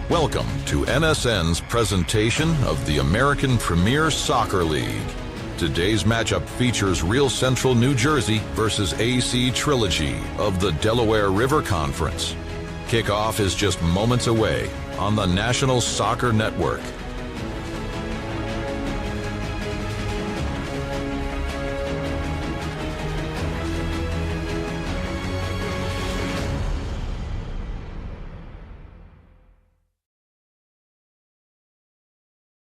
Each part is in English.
Welcome to NSN's presentation of the American Premier Soccer League. Today's matchup features Real Central New Jersey versus AC Trilogy of the Delaware River Conference. Kickoff is just moments away on the National Soccer Network.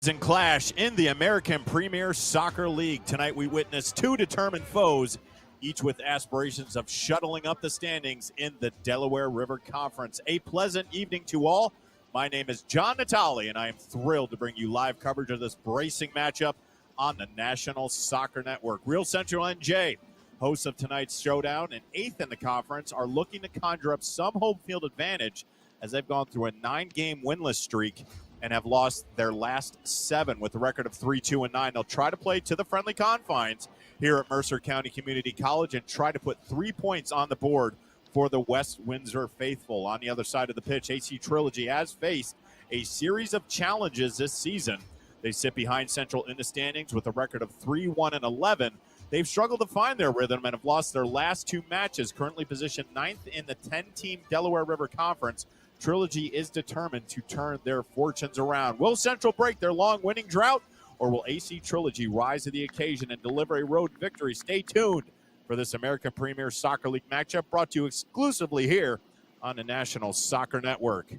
And clash in the American Premier Soccer League. Tonight we witness two determined foes, each with aspirations of shuttling up the standings in the Delaware River Conference. A pleasant evening to all. My name is John Natale, and I am thrilled to bring you live coverage of this bracing matchup on the National Soccer Network. Real Central NJ, hosts of tonight's showdown and 8th in the conference, are looking to conjure up some home field advantage as they've gone through a 9-game winless streak and have lost their last 7 with a record of 3-2-9. They'll try to play to the friendly confines here at Mercer County Community College and try to put 3 points on the board for the West Windsor faithful. On the other side of the pitch, AC Trilogy has faced a series of challenges this season. They sit behind Central in the standings with a record of 3-1-11. They've struggled to find their rhythm and have lost their last 2 matches, currently positioned 9th in the 10-team Delaware River Conference. Trilogy is determined to turn their fortunes around. Will Central break their long winning drought, or will AC Trilogy rise to the occasion and deliver a road victory? Stay tuned for this American Premier Soccer League matchup brought to you exclusively here on the National Soccer Network.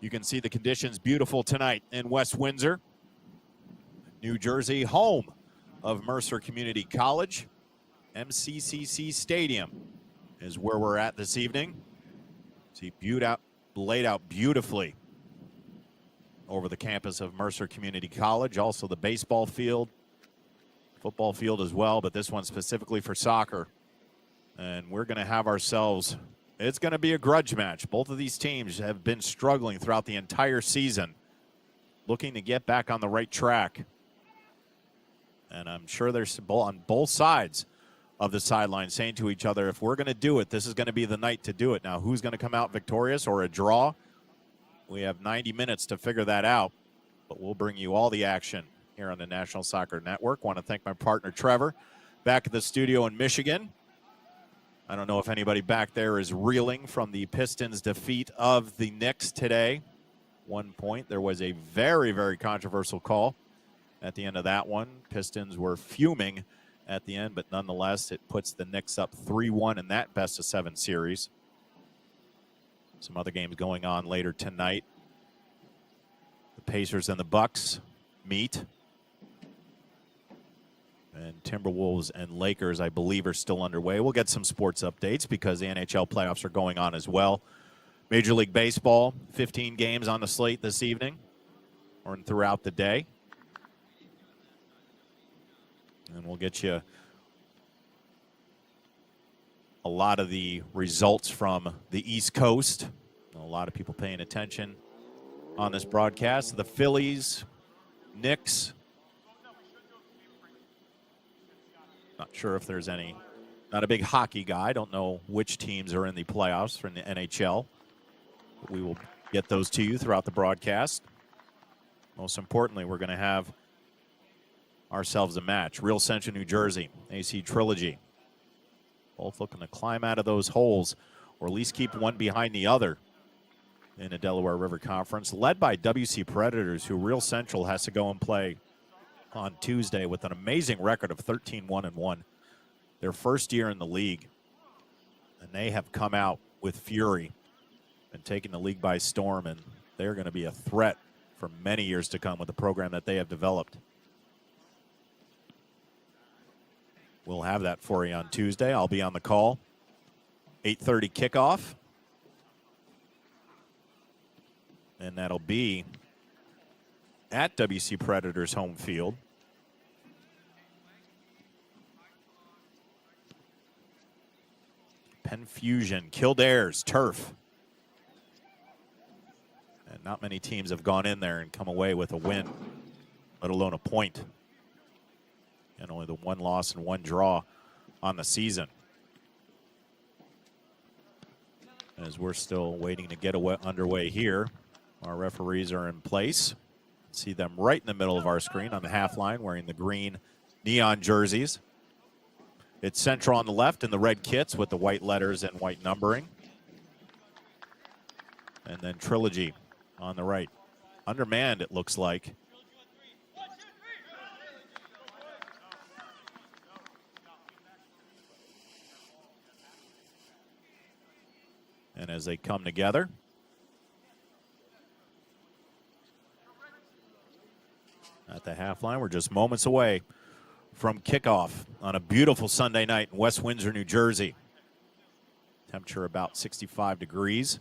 You can see the conditions beautiful tonight in West Windsor, New Jersey, home of Mercer Community College. MCCC Stadium is where we're at this evening. See laid out beautifully over the campus of Mercer Community College. Also the baseball field, football field as well, but this one specifically for soccer. And we're going to have ourselves, it's going to be a grudge match. Both of these teams have been struggling throughout the entire season, looking to get back on the right track. And I'm sure there's on both sides of the sideline saying to each other, if we're going to do it, this is going to be the night to do it. Now, who's going to come out victorious or a draw? We have 90 minutes to figure that out, but we'll bring you all the action here on the National Soccer Network. Want to thank my partner, Trevor, back at the studio in Michigan. I don't know if anybody back there is reeling from the Pistons' defeat of the Knicks today. 1 point. There was a very, very controversial call at the end of that one. Pistons were fuming at the end, but nonetheless, it puts the Knicks up 3-1 in that best-of-7 series. Some other games going on later tonight. The Pacers and the Bucks meet. And Timberwolves and Lakers, I believe, are still underway. We'll get some sports updates because the NHL playoffs are going on as well. Major League Baseball, 15 games on the slate this evening or throughout the day. And we'll get you a lot of the results from the East Coast. A lot of people paying attention on this broadcast. The Phillies, Knicks. Not sure if there's any. Not a big hockey guy. I don't know which teams are in the playoffs from the NHL. But we will get those to you throughout the broadcast. Most importantly, we're going to have ourselves a match. Real Central New Jersey, AC Trilogy. Both looking to climb out of those holes or at least keep one behind the other in the Delaware River Conference, led by WC Predators, who Real Central has to go and play on Tuesday with an amazing record of 13-1-1. Their first year in the league, and they have come out with fury and taken the league by storm, and they're going to be a threat for many years to come with the program that they have developed. We'll have that for you on Tuesday. I'll be on the call. 8:30 kickoff. And that'll be at WC Predators home field. Penn Fusion, Kildare's turf. And not many teams have gone in there and come away with a win, let alone a point. And only the 1 loss and 1 draw on the season. As we're still waiting to get underway here Our referees are in place. See them right in the middle of our screen on the half line wearing the green neon jerseys. It's Central on the left in the red kits with the white letters and white numbering. And then Trilogy on the right. Undermanned, it looks like. And as they come together, at the half line, we're just moments away from kickoff on a beautiful Sunday night in West Windsor, New Jersey. Temperature about 65 degrees.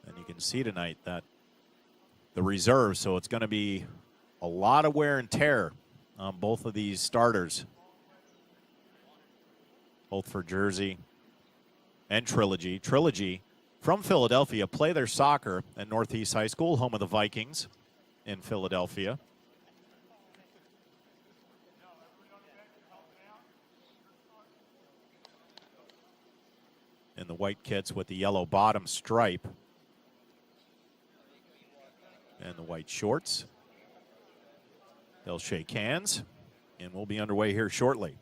And you can see tonight that the reserve, so it's going to be a lot of wear and tear on both of these starters, both for Jersey and Trilogy. Trilogy from Philadelphia play their soccer at Northeast High School, home of the Vikings in Philadelphia. In the white kits with the yellow bottom stripe and the white shorts. They'll shake hands, and we'll be underway here shortly.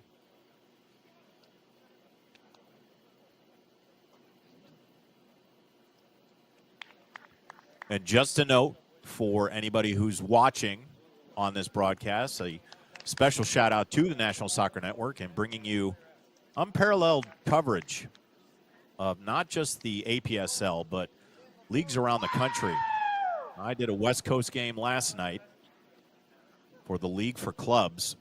And just a note for anybody who's watching on this broadcast, a special shout out to the National Soccer Network and bringing you unparalleled coverage of not just the APSL, but leagues around the country. I did a West Coast game last night for the League for Clubs,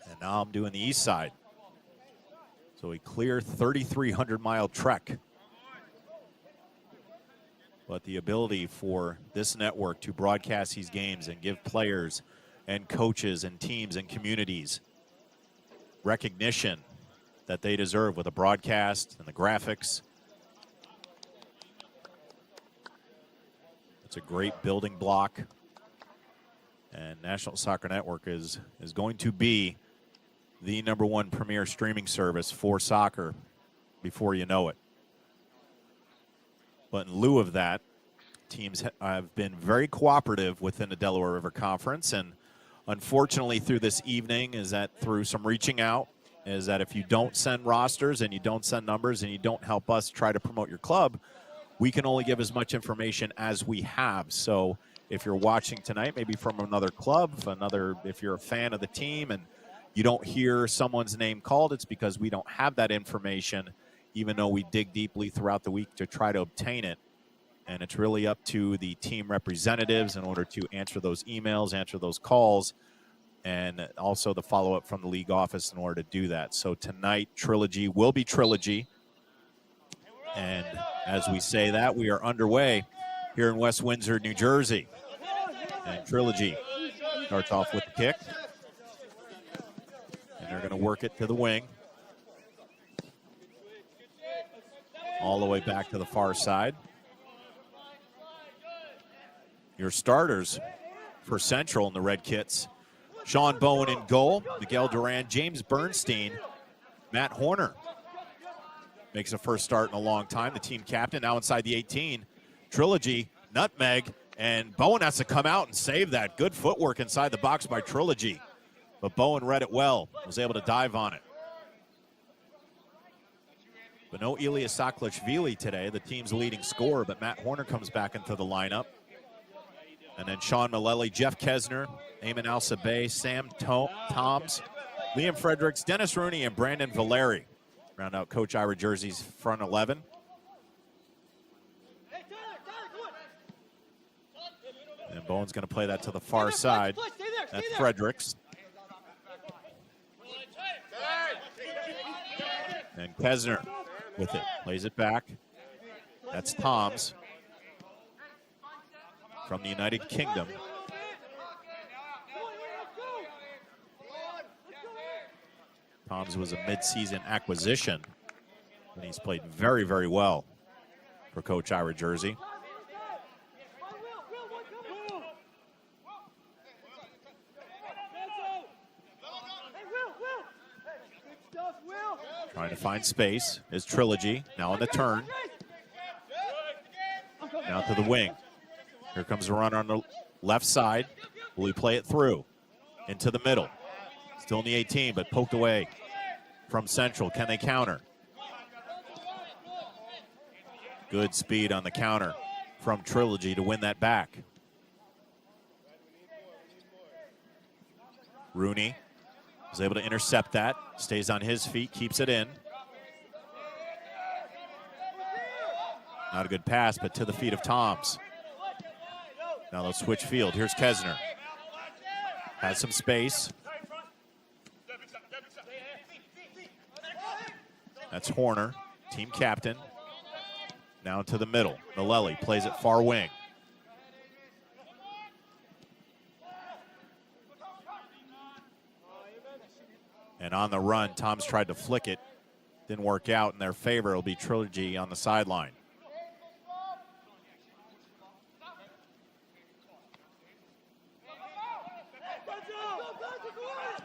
and now I'm doing the East Side. So a clear 3,300-mile trek. But the ability for this network to broadcast these games and give players and coaches and teams and communities recognition that they deserve with the broadcast and the graphics. It's a great building block. And National Soccer Network is going to be the #1 premier streaming service for soccer before you know it. But in lieu of that, teams have been very cooperative within the Delaware River Conference. And unfortunately through this evening is that through some reaching out, is that if you don't send rosters and you don't send numbers and you don't help us try to promote your club, we can only give as much information as we have. So if you're watching tonight, maybe from another club, if you're a fan of the team and you don't hear someone's name called, it's because we don't have that information, even though we dig deeply throughout the week to try to obtain it. And it's really up to the team representatives in order to answer those emails, answer those calls, and also the follow-up from the league office in order to do that. So tonight, Trilogy will be Trilogy. And as we say that, we are underway here in West Windsor, New Jersey. And Trilogy starts off with the kick. And they're going to work it to the wing. All the way back to the far side. Your starters for Central in the red kits: Sean Bowen in goal, Miguel Duran, James Bernstein, Matt Horner. Makes a first start in a long time. The team captain now inside the 18. Trilogy, nutmeg, and Bowen has to come out and save that. Good footwork inside the box by Trilogy. But Bowen read it well, was able to dive on it. But no Ilya Saklashvili today, the team's leading scorer, but Matt Horner comes back into the lineup. And then Sean Malelli, Jeff Kesner, Eamon Alsabe, Sam Toms, Liam Fredericks, Dennis Rooney, and Brandon Valeri round out Coach Ira Jersey's front 11. And Bowen's going to play that to the far side. That's Fredericks. And Kesner with it, plays it back. That's Toms from the United Kingdom. Toms was a mid-season acquisition, and he's played very, very well for Coach Ira Jersey. finds space. Is Trilogy now on the turn. Now to the wing. Here comes a run on the left side. Will he play it through? Into the middle. Still in the 18, but poked away from Central. Can they counter? Good speed on the counter from Trilogy to win that back. Rooney was able to intercept that. Stays on his feet, keeps it in. Not a good pass, but to the feet of Toms. Now they'll switch field. Here's Kesner. Has some space. That's Horner, team captain. Now to the middle. Malelli plays it far wing. And on the run, Toms tried to flick it. Didn't work out in their favor. It'll be Trilogy on the sideline.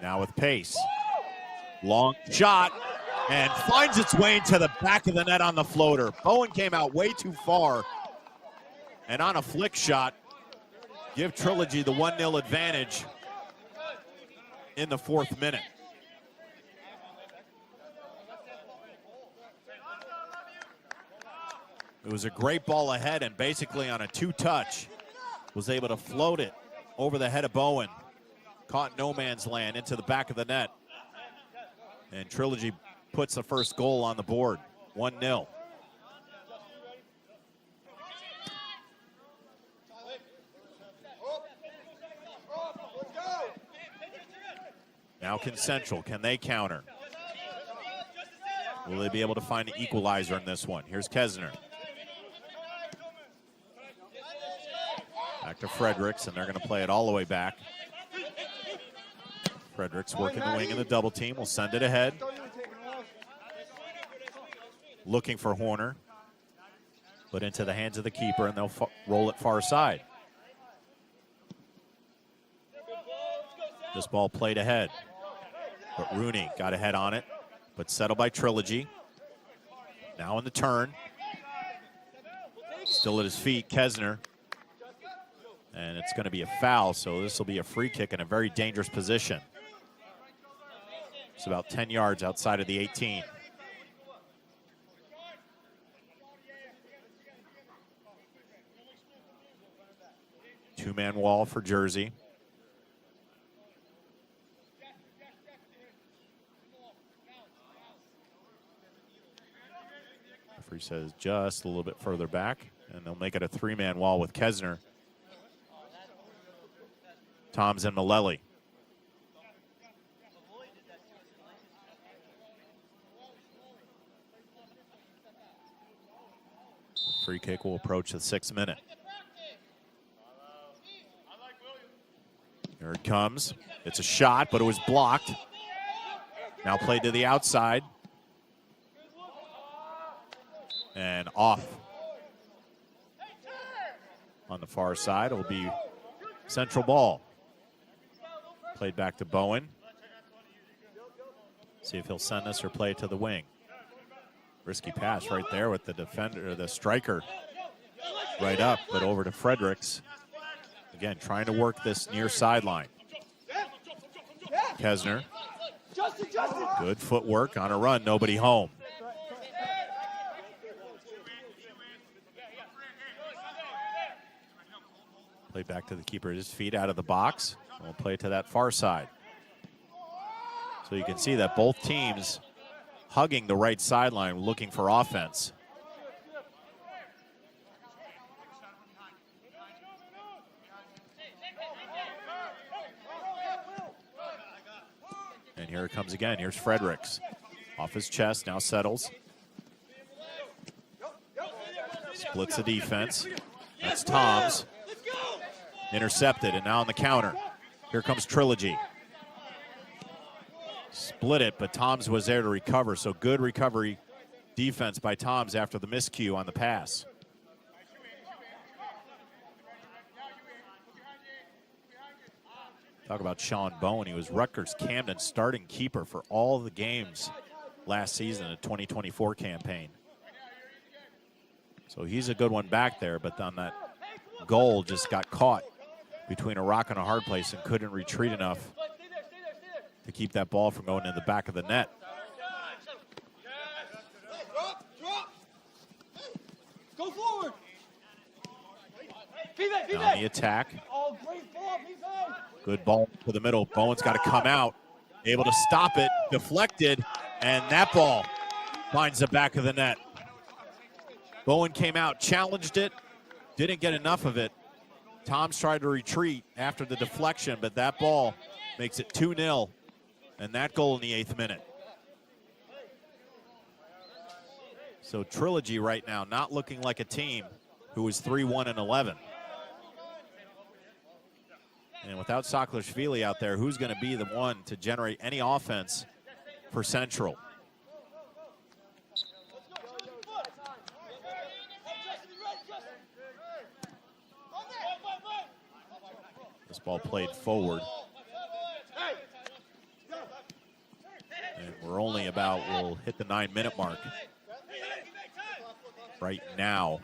Now with pace. Long shot. And finds its way into the back of the net on the floater. Bowen came out way too far. And on a flick shot, give Trilogy the 1-0 advantage in the 4th minute. It was a great ball ahead, and basically on a 2-touch, was able to float it over the head of Bowen. Caught no man's land into the back of the net. And Trilogy puts the first goal on the board, 1-0. Now can Central, can they counter? Will they be able to find an equalizer in this one? Here's Kesner. Back to Fredericks, and they're going to play it all the way back. Fredericks working the wing in the double team. Will send it ahead. Looking for Horner. But into the hands of the keeper, and they'll roll it far side. This ball played ahead. But Rooney got ahead on it, but settled by Trilogy. Now in the turn. Still at his feet, Kesner. And it's going to be a foul, so this will be a free kick in a very dangerous position. It's about 10 yards outside of the 18. Two-man wall for Jersey. Referee says just a little bit further back, and they'll make it a three-man wall with Kesner, Toms, and Malelli. Free kick will approach the 6th minute. Here it comes. It's a shot, but it was blocked. Now played to the outside. And off. On the far side, it will be Central ball. Played back to Bowen. See if he'll send this or play it to the wing. Risky pass right there with the defender, the striker right up, but over to Fredericks. Again, trying to work this near sideline. Kesner. Good footwork on a run, nobody home. Played back to the keeper at his feet out of the box. We'll play it to that far side. So you can see that both teams hugging the right sideline, looking for offense. And here it comes again. Here's Fredericks. Off his chest, now settles. Splits the defense. That's Toms. Intercepted, and now on the counter. Here comes Trilogy. Split it, but Toms was there to recover, so good recovery defense by Toms after the miscue on the pass. Talk about Sean Bowen. He was Rutgers Camden starting keeper for all the games last season, a 2024 campaign. So he's a good one back there, but on that goal just got caught between a rock and a hard place and couldn't retreat enough to keep that ball from going in the back of the net. Go forward. On the attack. Good ball to the middle. Bowen's got to come out, able to stop it, deflected, and that ball finds the back of the net. Bowen came out, challenged it, didn't get enough of it. Tom's tried to retreat after the deflection, but that ball makes it 2-0, and that goal in the 8th minute. So Trilogy right now not looking like a team who is 3-1-11. And without Saklashvili out there, who's going to be the one to generate any offense for Central? This ball played forward. And we're only about, we'll hit the 9-minute mark right now.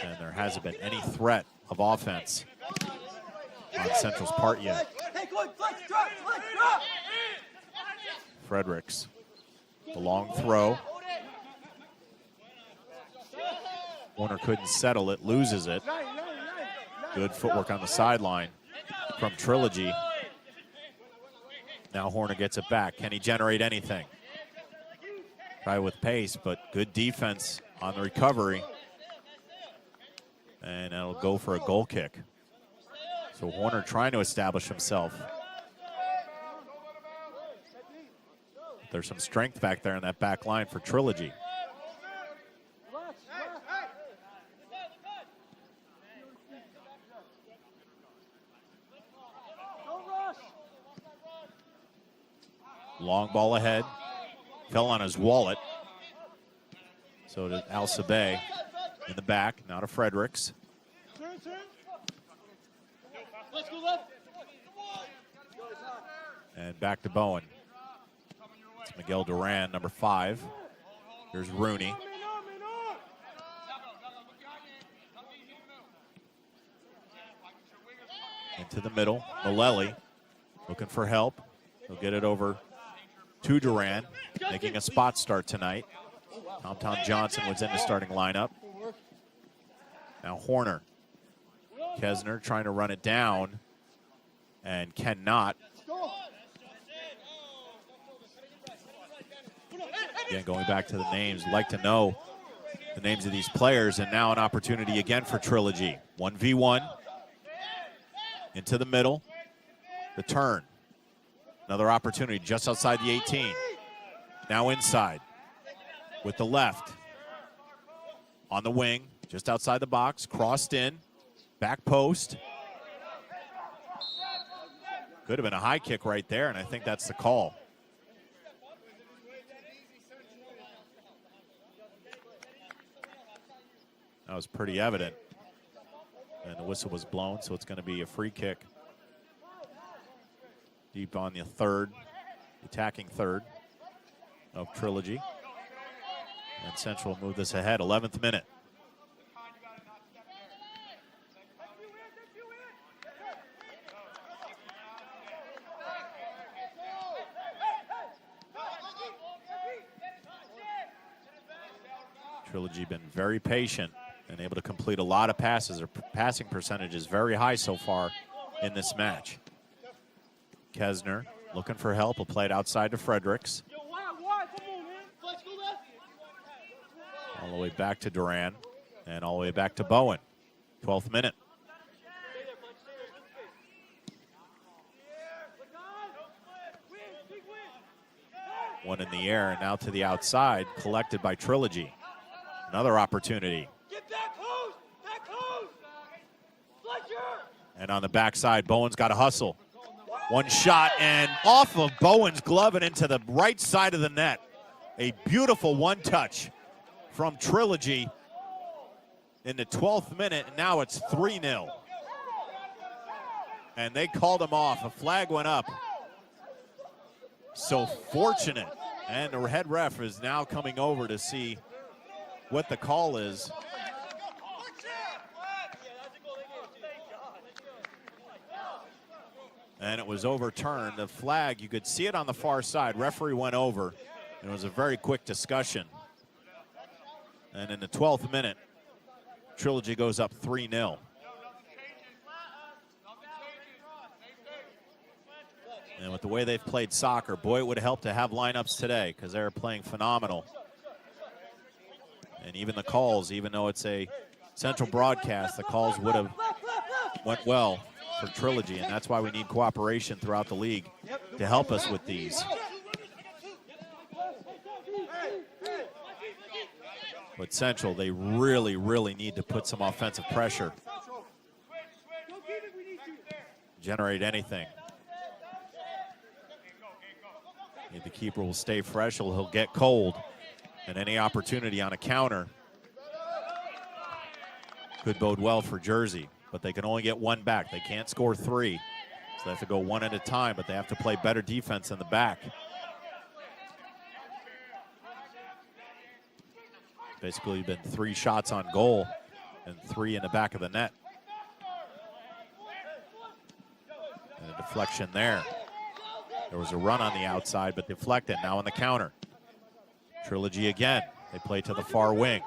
And there hasn't been any threat of offense on Central's part yet. Fredericks, the long throw. Warner couldn't settle it, loses it. Good footwork on the sideline from Trilogy. Now Horner gets it back. Can he generate anything? Try with pace, but good defense on the recovery. And it'll go for a goal kick. So Horner trying to establish himself. There's some strength back there in that back line for Trilogy. Long ball ahead. Fell on his wallet. So to Alcibay in the back. Now to Fredericks. And back to Bowen. It's Miguel Duran, number 5. Here's Rooney. Into the middle. Malelli looking for help. He'll get it over to Duran, making a spot start tonight. Tom Johnson was in the starting lineup. Now Horner. Kesner trying to run it down and cannot. Again, going back to the names, like to know the names of these players, and now an opportunity again for Trilogy. 1v1 into the middle, the turn. Another opportunity just outside the 18. Now inside with the left. On the wing, just outside the box, crossed in, back post. Could have been a high kick right there, and I think that's the call. That was pretty evident. And the whistle was blown, so it's going to be a free kick. Deep on the third, attacking third of Trilogy. And Central will move this ahead, 11th minute. Trilogy been very patient and able to complete a lot of passes. Their passing percentage is very high so far in this match. Kesner looking for help. Will play it outside to Fredericks. All the way back to Duran and all the way back to Bowen. 12th minute. One in the air and now to the outside, collected by Trilogy. Another opportunity. And on the backside, Bowen's got to hustle. One shot and off of Bowen's glove and into the right side of the net. A beautiful one touch from Trilogy in the 12th minute, and now it's 3-0. And they called him off. A flag went up. So fortunate And the head ref is now coming over to see what the call is. And it was overturned. The flag, you could see it on the far side. Referee went over. It was a very quick discussion. And in the 12th minute, Trilogy goes up 3-0. And with the way they've played soccer, boy, it would have helped to have lineups today because they're playing phenomenal. And even the calls, even though it's a central broadcast, the calls would have went well for Trilogy, and that's why we need cooperation throughout the league to help us with these. But Central, they really, really need to put some offensive pressure. Generate anything. The keeper will stay fresh, or he'll get cold. And any opportunity on a counter could bode well for Jersey. But they can only get one back. They can't score three. So they have to go one at a time, but they have to play better defense in the back. Basically been 3 shots on goal and 3 in the back of the net. And a deflection there. There was a run on the outside, but deflected. Now on the counter. Trilogy again. They play to the far wing.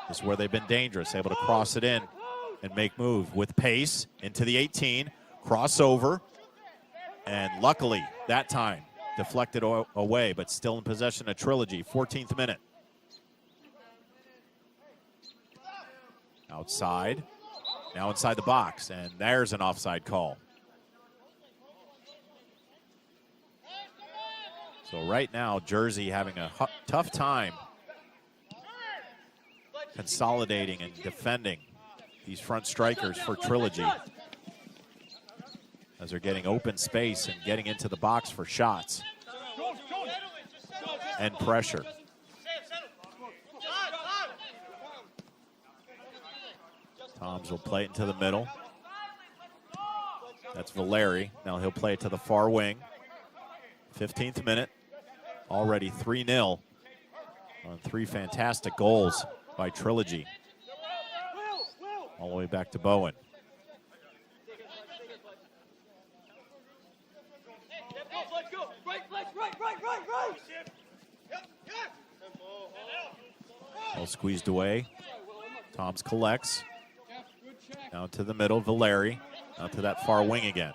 This is where they've been dangerous, able to cross it in and make move with pace into the 18, crossover, and luckily that time deflected away, but still in possession of Trilogy. 14th minute. Outside, now inside the box, and there's an offside call. So right now, Jersey having a tough time consolidating and defending these front strikers for Trilogy as they're getting open space and getting into the box for shots and pressure. Toms will play it into the middle. That's Valeri. Now he'll play it to the far wing. 15th minute. Already 3-0 on 3 fantastic goals by Trilogy. All the way back to Bowen. All squeezed away. Toms collects. Down to the middle, Valeri. Out to that far wing again.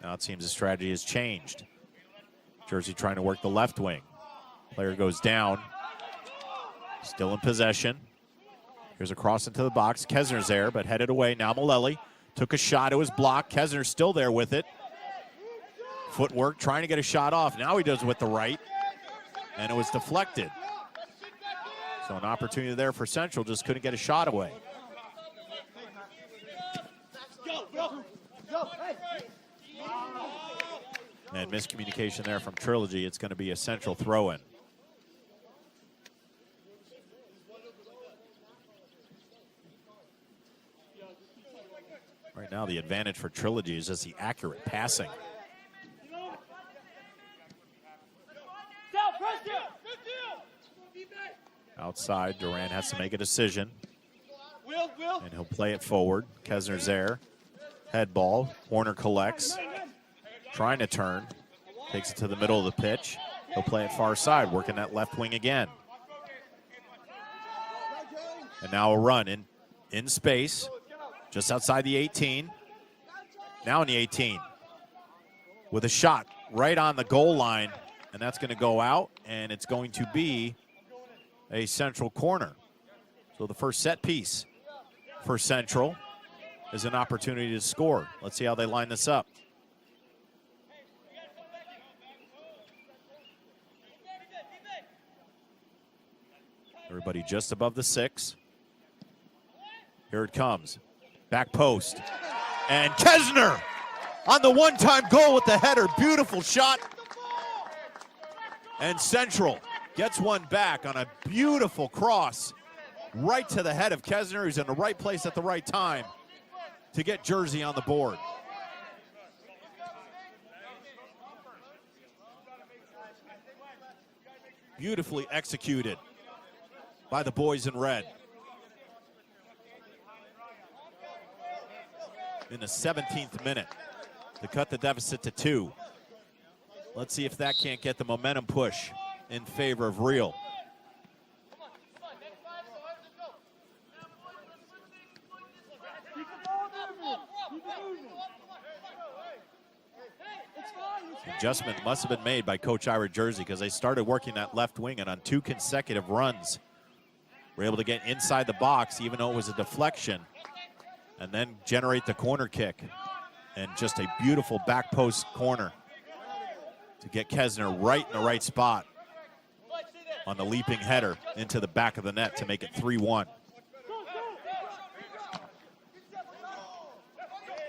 Now it seems the strategy has changed. Jersey trying to work the left wing. Player goes down. Still in possession. Here's a cross into the box. Kesner's there, but headed away. Now Malelli took a shot. It was blocked. Kesner's still there with it. Footwork, trying to get a shot off. Now he does it with the right. And it was deflected. So an opportunity there for Central, just couldn't get a shot away. And miscommunication there from Trilogy. It's going to be a Central throw-in. Right now, the advantage for Trilogy is just the accurate passing. Outside, Duran has to make a decision. And he'll play it forward. Kesner's there. Head ball. Horner collects. Trying to turn. Takes it to the middle of the pitch. He'll play it far side, working that left wing again. And now a run in space. Just outside the 18. Now in the 18. With a shot right on the goal line. And that's going to go out. And it's going to be a Central corner. So the first set piece for Central is an opportunity to score. Let's see how they line this up. Everybody just above the 6. Here it comes. Back post. And Kesner on the one-time goal with the header. Beautiful shot. And Central gets one back on a beautiful cross right to the head of Kesner, who's in the right place at the right time to get Jersey on the board. Beautifully executed by the boys in red. In the 17th minute to cut the deficit to 2. Let's see if that can't get the momentum push in favor of Real. Adjustment must have been made by Coach Ira Jersey because they started working that left wing, and on 2 consecutive runs were able to get inside the box even though it was a deflection and then generate the corner kick. And just a beautiful back post corner to get Kesner right in the right spot on the leaping header into the back of the net to make it 3-1.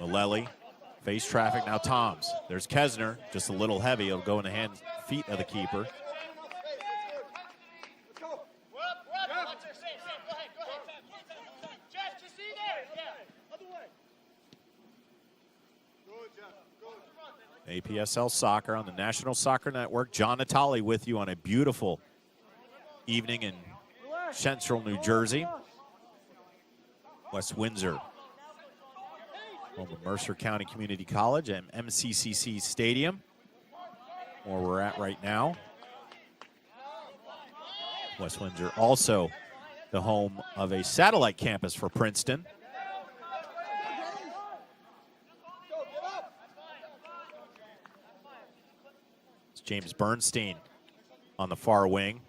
Malelli, face traffic, now Toms. There's Kesner, just a little heavy. It'll go in the feet of the keeper. APSL Soccer on the National Soccer Network. John Natali with you on a beautiful evening in central New Jersey. West Windsor, home of Mercer County Community College and MCCC Stadium, where we're at right now. West Windsor also the home of a satellite campus for Princeton. James Bernstein on the far wing.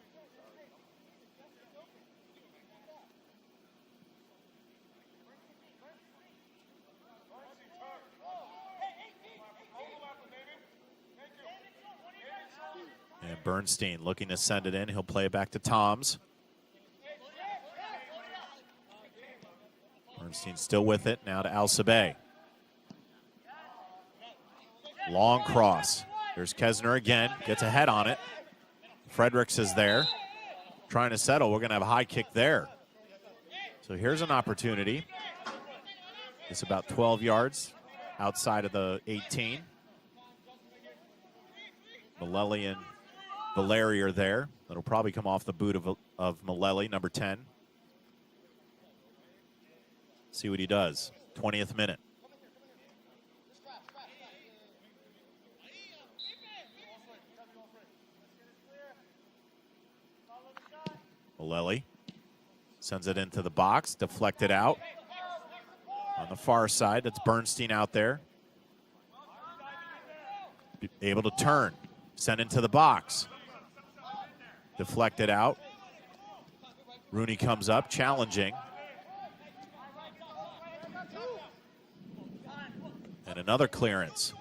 And Bernstein looking to send it in. He'll play it back to Toms. Bernstein still with it. Now to Alcibay. Long cross. There's Kesner again, gets a head on it. Fredericks is there, trying to settle. We're gonna have a high kick there. So here's an opportunity. It's about 12 yards outside of the 18. Malelli and Valeri are there. That'll probably come off the boot of Malelli, number 10. See what he does. 20th minute. Malelli sends it into the box, deflected out. On the far side, that's Bernstein out there. Able to turn, send into the box. Deflected out. Rooney comes up, challenging. And another clearance.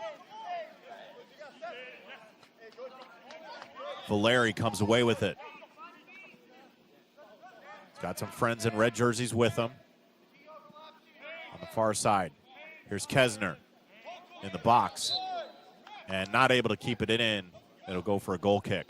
Valeri comes away with it. Got some friends in red jerseys with him. On the far side, here's Kesner in the box. And not able to keep it in. It'll go for a goal kick.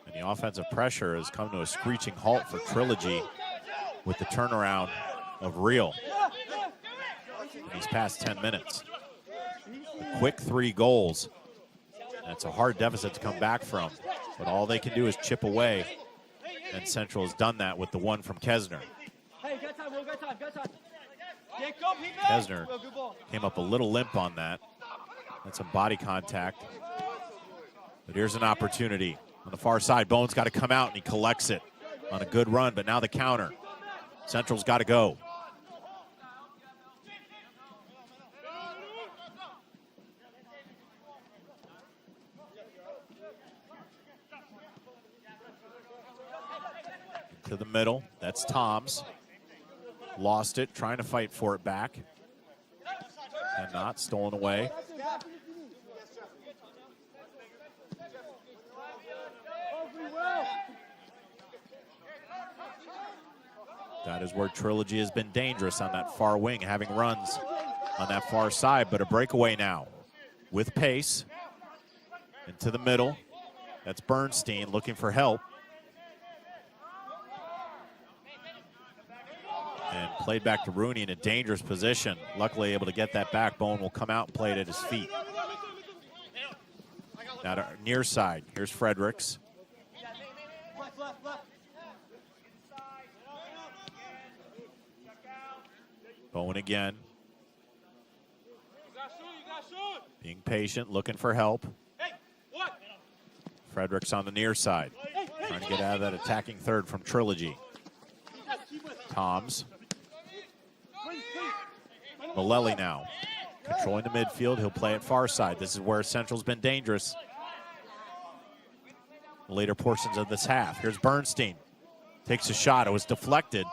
And the offensive pressure has come to a screeching halt for Trilogy with the turnaround of Real in these past 10 minutes. A quick 3 goals. That's a hard deficit to come back from, but all they can do is chip away, and Central has done that with the one from Kesner. Kesner came up a little limp on that. Had some body contact. But here's an opportunity. On the far side, Bones got to come out, and he collects it on a good run, but now the counter. Central's got to go. To the middle, that's Toms. Lost it, trying to fight for it back. And not, stolen away. That is where Trilogy has been dangerous on that far wing, having runs on that far side, but a breakaway now with pace into the middle. That's Bernstein looking for help. And played back to Rooney in a dangerous position. Luckily able to get that back. Bowen will come out and play it at his feet. Now to near side. Here's Fredericks. Bowen again. Being patient, looking for help. Fredericks on the near side. Trying to get out of that attacking third from Trilogy. Toms. Malelli now. Controlling the midfield. He'll play it far side. This is where Central's been dangerous. Later portions of this half. Here's Bernstein. Takes a shot. It was deflected.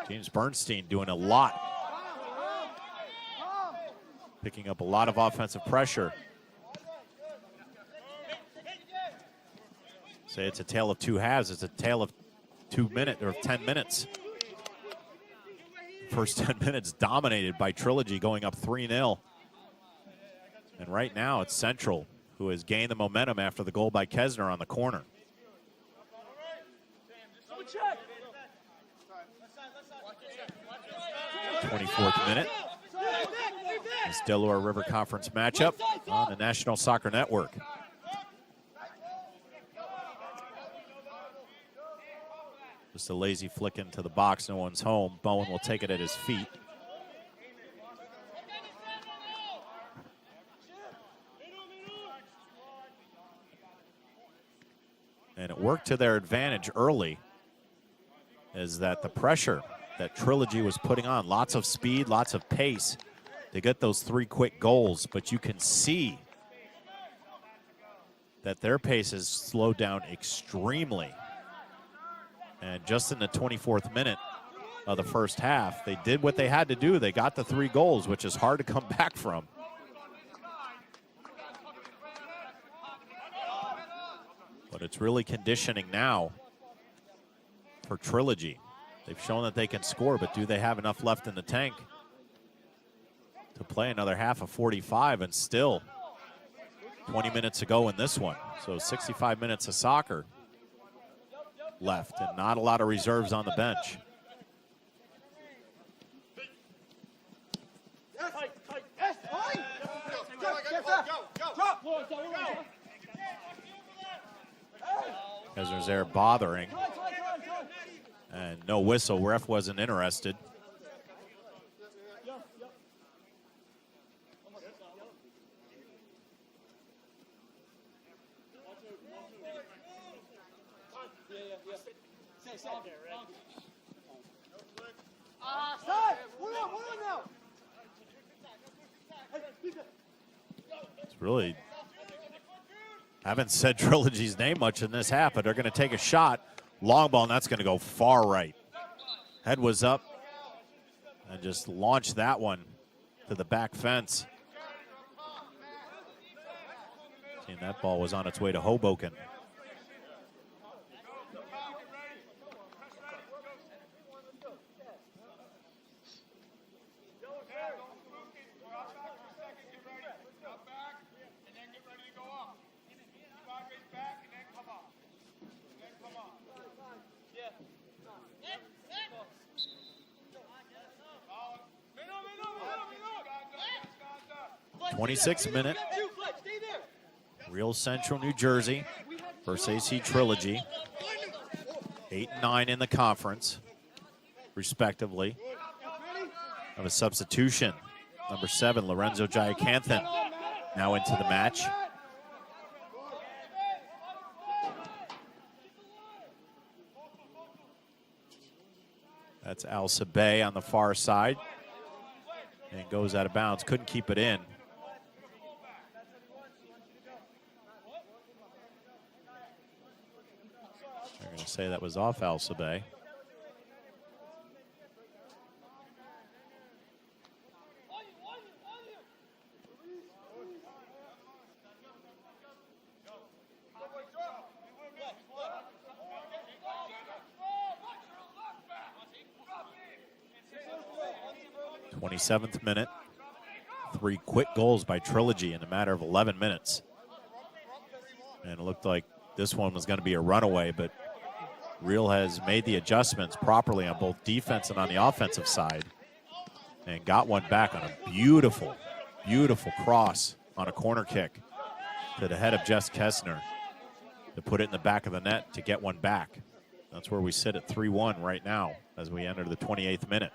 James Bernstein doing a lot. Picking up a lot of offensive pressure. Say it's a tale of two halves. It's a tale of 2 minutes or 10 minutes. First 10 minutes dominated by Trilogy, going up 3-0. And right now it's Central who has gained the momentum after the goal by Kesner on the corner. 24th minute. This Delaware River Conference matchup on the National Soccer Network. Just a lazy flick into the box. No one's home. Bowen will take it at his feet. And it worked to their advantage early, is that the pressure that Trilogy was putting on, lots of speed, lots of pace to get those 3 quick goals, but you can see that their pace has slowed down extremely. And just in the 24th minute of the first half, they did what they had to do. They got the 3 goals, which is hard to come back from. But it's really conditioning now for Trilogy. They've shown that they can score, but do they have enough left in the tank to play another half of 45? And still 20 minutes to go in this one. So 65 minutes of soccer left and not a lot of reserves on the bench. Kesner's there bothering. And no whistle. Ref wasn't interested. It's really, haven't said Trilogy's name much in this half, but they're going to take a shot. Long ball, and that's going to go far right. Head was up and just launched that one to the back fence. And that ball was on its way to Hoboken. '26th minute. Real Central New Jersey versus AC Trilogy. 8-9 in the conference, respectively. Of a substitution. Number 7, Lorenzo Giacanthan, now into the match. That's Al Sabay on the far side. And goes out of bounds. Couldn't keep it in. They're going to say that was off Al Sabay. '27th minute. 3 quick goals by Trilogy in a matter of 11 minutes. And it looked like this one was going to be a runaway, but Real has made the adjustments properly on both defense and on the offensive side and got one back on a beautiful, beautiful cross on a corner kick to the head of Jess Kessner to put it in the back of the net to get one back. That's where we sit at 3-1 right now as we enter the 28th minute.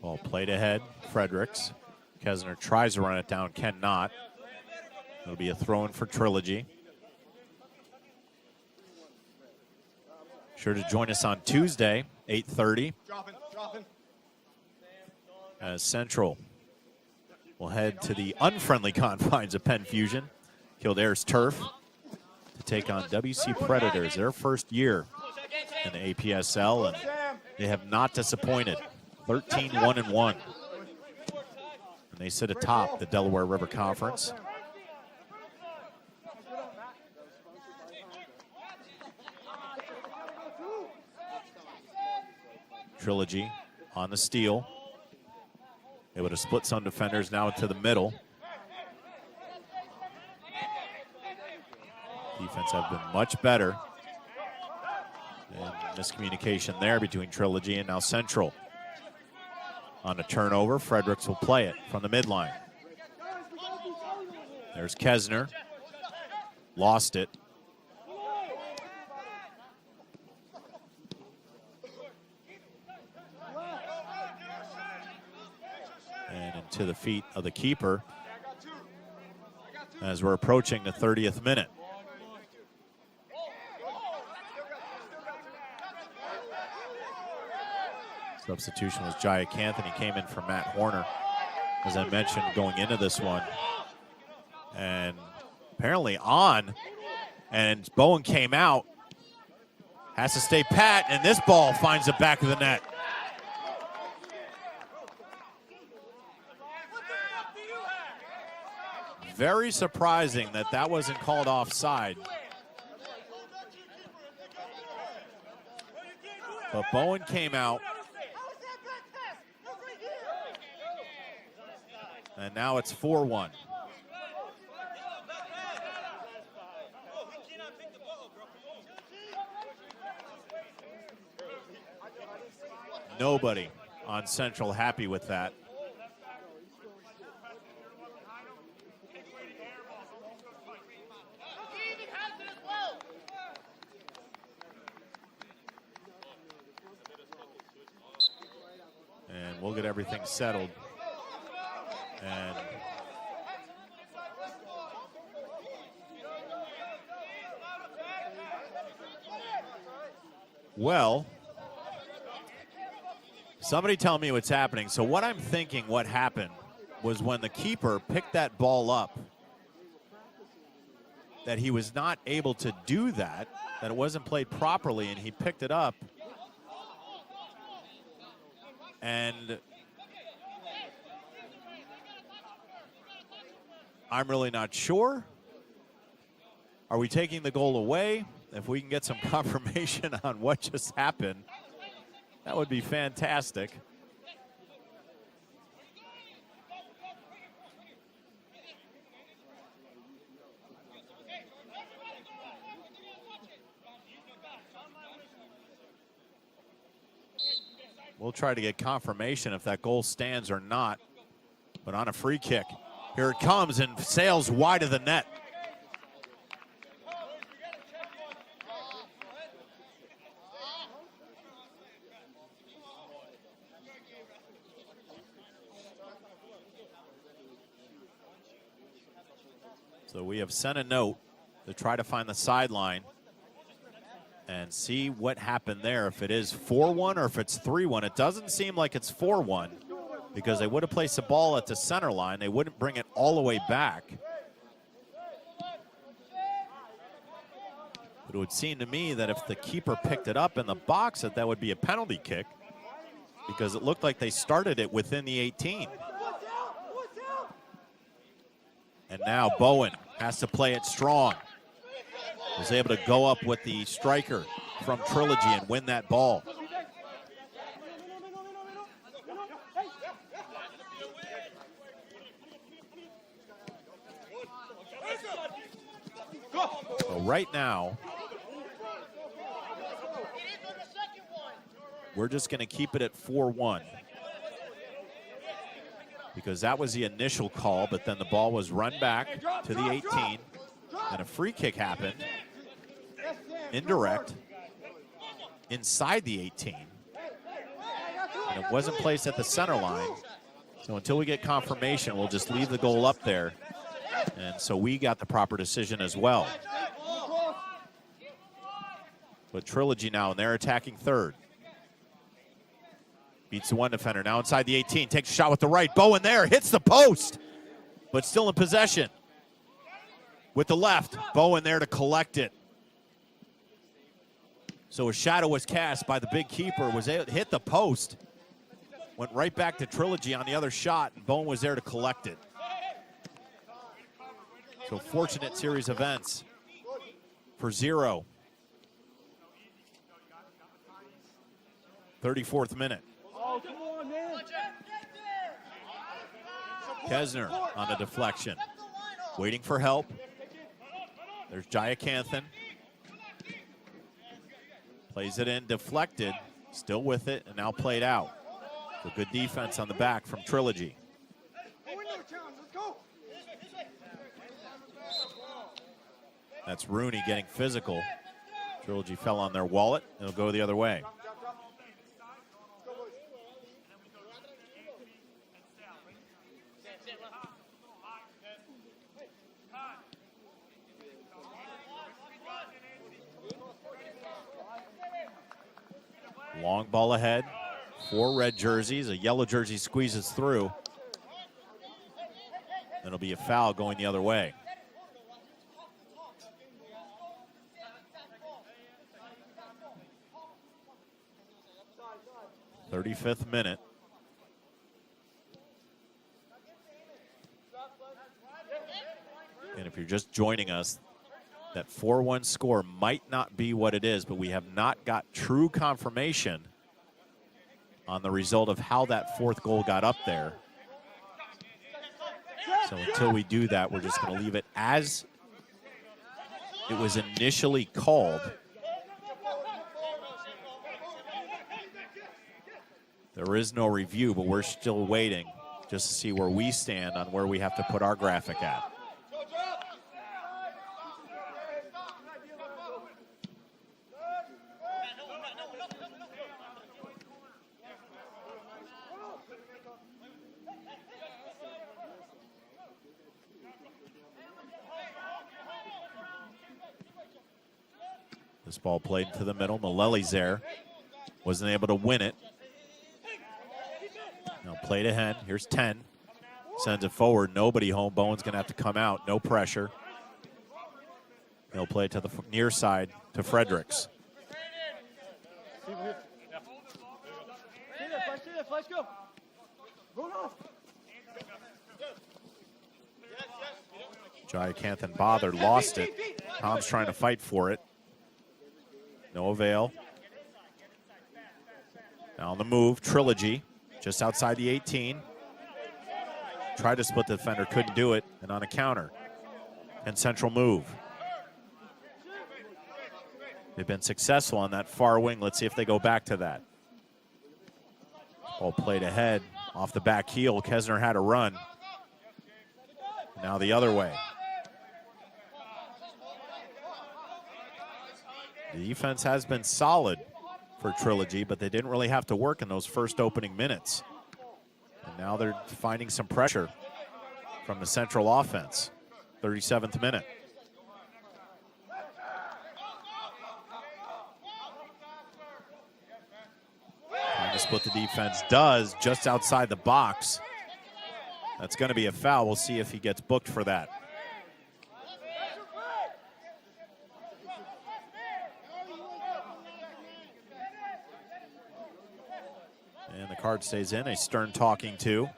Ball played ahead, Fredericks. Kessner tries to run it down, cannot. It'll be a throw-in for Trilogy. Sure to join us on Tuesday, 8:30. As Central will head to the unfriendly confines of Penn Fusion, Kildare's turf, to take on WC Predators, their first year in the APSL, and they have not disappointed. 13-1-1. And they sit atop the Delaware River Conference. Trilogy on the steal. Able to split some defenders now into the middle. Defense have been much better. And miscommunication there between Trilogy and now Central. On a turnover, Fredericks will play it from the midline. There's Kessner. Lost it. And into the feet of the keeper as we're approaching the 30th minute. Substitution was Jaya Canthony, came in for Matt Horner, as I mentioned, going into this one. And apparently on, and Bowen came out, has to stay pat, and this ball finds the back of the net. Very surprising that that wasn't called offside. But Bowen came out. And now it's 4-1. Nobody on Central happy with that. And we'll get everything settled. And well, somebody tell me what's happening. So what I'm thinking what happened was when the keeper picked that ball up, that he was not able to do that, that it wasn't played properly, and he picked it up. And I'm really not sure. Are we taking the goal away? If we can get some confirmation on what just happened, that would be fantastic. We'll try to get confirmation if that goal stands or not. But on a free kick, here it comes and sails wide of the net. So we have sent a note to try to find the sideline and see what happened there. If it is 4-1 or if it's 3-1. It doesn't seem like it's 4-1 because they would have placed the ball at the center line. They wouldn't bring it all the way back. But it would seem to me that if the keeper picked it up in the box, that would be a penalty kick because it looked like they started it within the 18. now Bowen has to play it strong. Was able to go up with the striker from Trilogy and win that ball. So right now, we're just going to keep it at 4-1 because that was the initial call, but then the ball was run back to the 18 and a free kick happened, indirect, inside the 18, and it wasn't placed at the center line. So until we get confirmation, we'll just leave the goal up there. And so we got the proper decision as well. But Trilogy now, and they're attacking third. Beats the one defender, now inside the 18, takes a shot with the right. Bowen there, hits the post, but still in possession. With the left, Bowen there to collect it. So a shadow was cast by the big keeper, was able to hit the post. Went right back to Trilogy on the other shot, and Bowen was there to collect it. So fortunate series of events for 0. 34th minute. Kesner on the deflection. Waiting for help. There's Jayakanthan. Plays it in, deflected. Still with it, and now played out. So good defense on the back from Trilogy. That's Rooney getting physical. Trilogy fell on their wallet. It'll go the other way. Long ball ahead. 4 red jerseys. A yellow jersey squeezes through. It'll be a foul going the other way. '35th minute. And if you're just joining us, that 4-1 score might not be what it is, but we have not got true confirmation on the result of how that 4th goal got up there. So until we do that, we're just going to leave it as it was initially called. There is no review, but we're still waiting just to see where we stand on where we have to put our graphic at. This ball played into the middle. Maleli's there. Wasn't able to win it. Now played ahead. Here's 10. Sends it forward. Nobody home. Bowen's going to have to come out. No pressure. He'll play it to the near side to Fredericks. Jayakanthan bothered. Lost it. Tom's trying to fight for it. No avail. Now on the move, Trilogy, just outside the 18. Tried to split the defender, couldn't do it, and on a counter. And central move. They've been successful on that far wing. Let's see if they go back to that. Ball played ahead, off the back heel. Kesner had a run. Now the other way. The defense has been solid for Trilogy, but they didn't really have to work in those first opening minutes. And now they're finding some pressure from the central offense. 37th minute. Trying to split the defense. Does, just outside the box. That's going to be a foul. We'll see if he gets booked for that. And the card stays in. A stern talking to.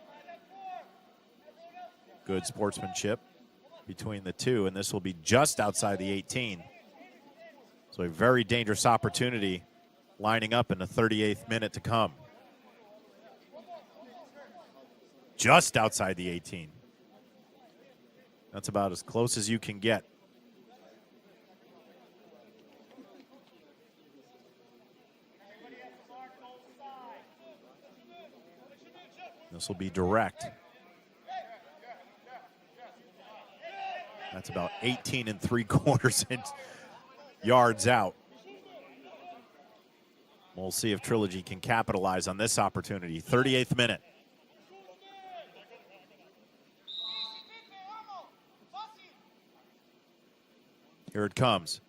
Good sportsmanship between the two, and this will be just outside the 18. So a very dangerous opportunity lining up in the 38th minute to come. Just outside the 18. That's about as close as you can get. This will be direct. That's about 18 3/4 yards out. We'll see if Trilogy can capitalize on this opportunity. 38th minute. Here it comes.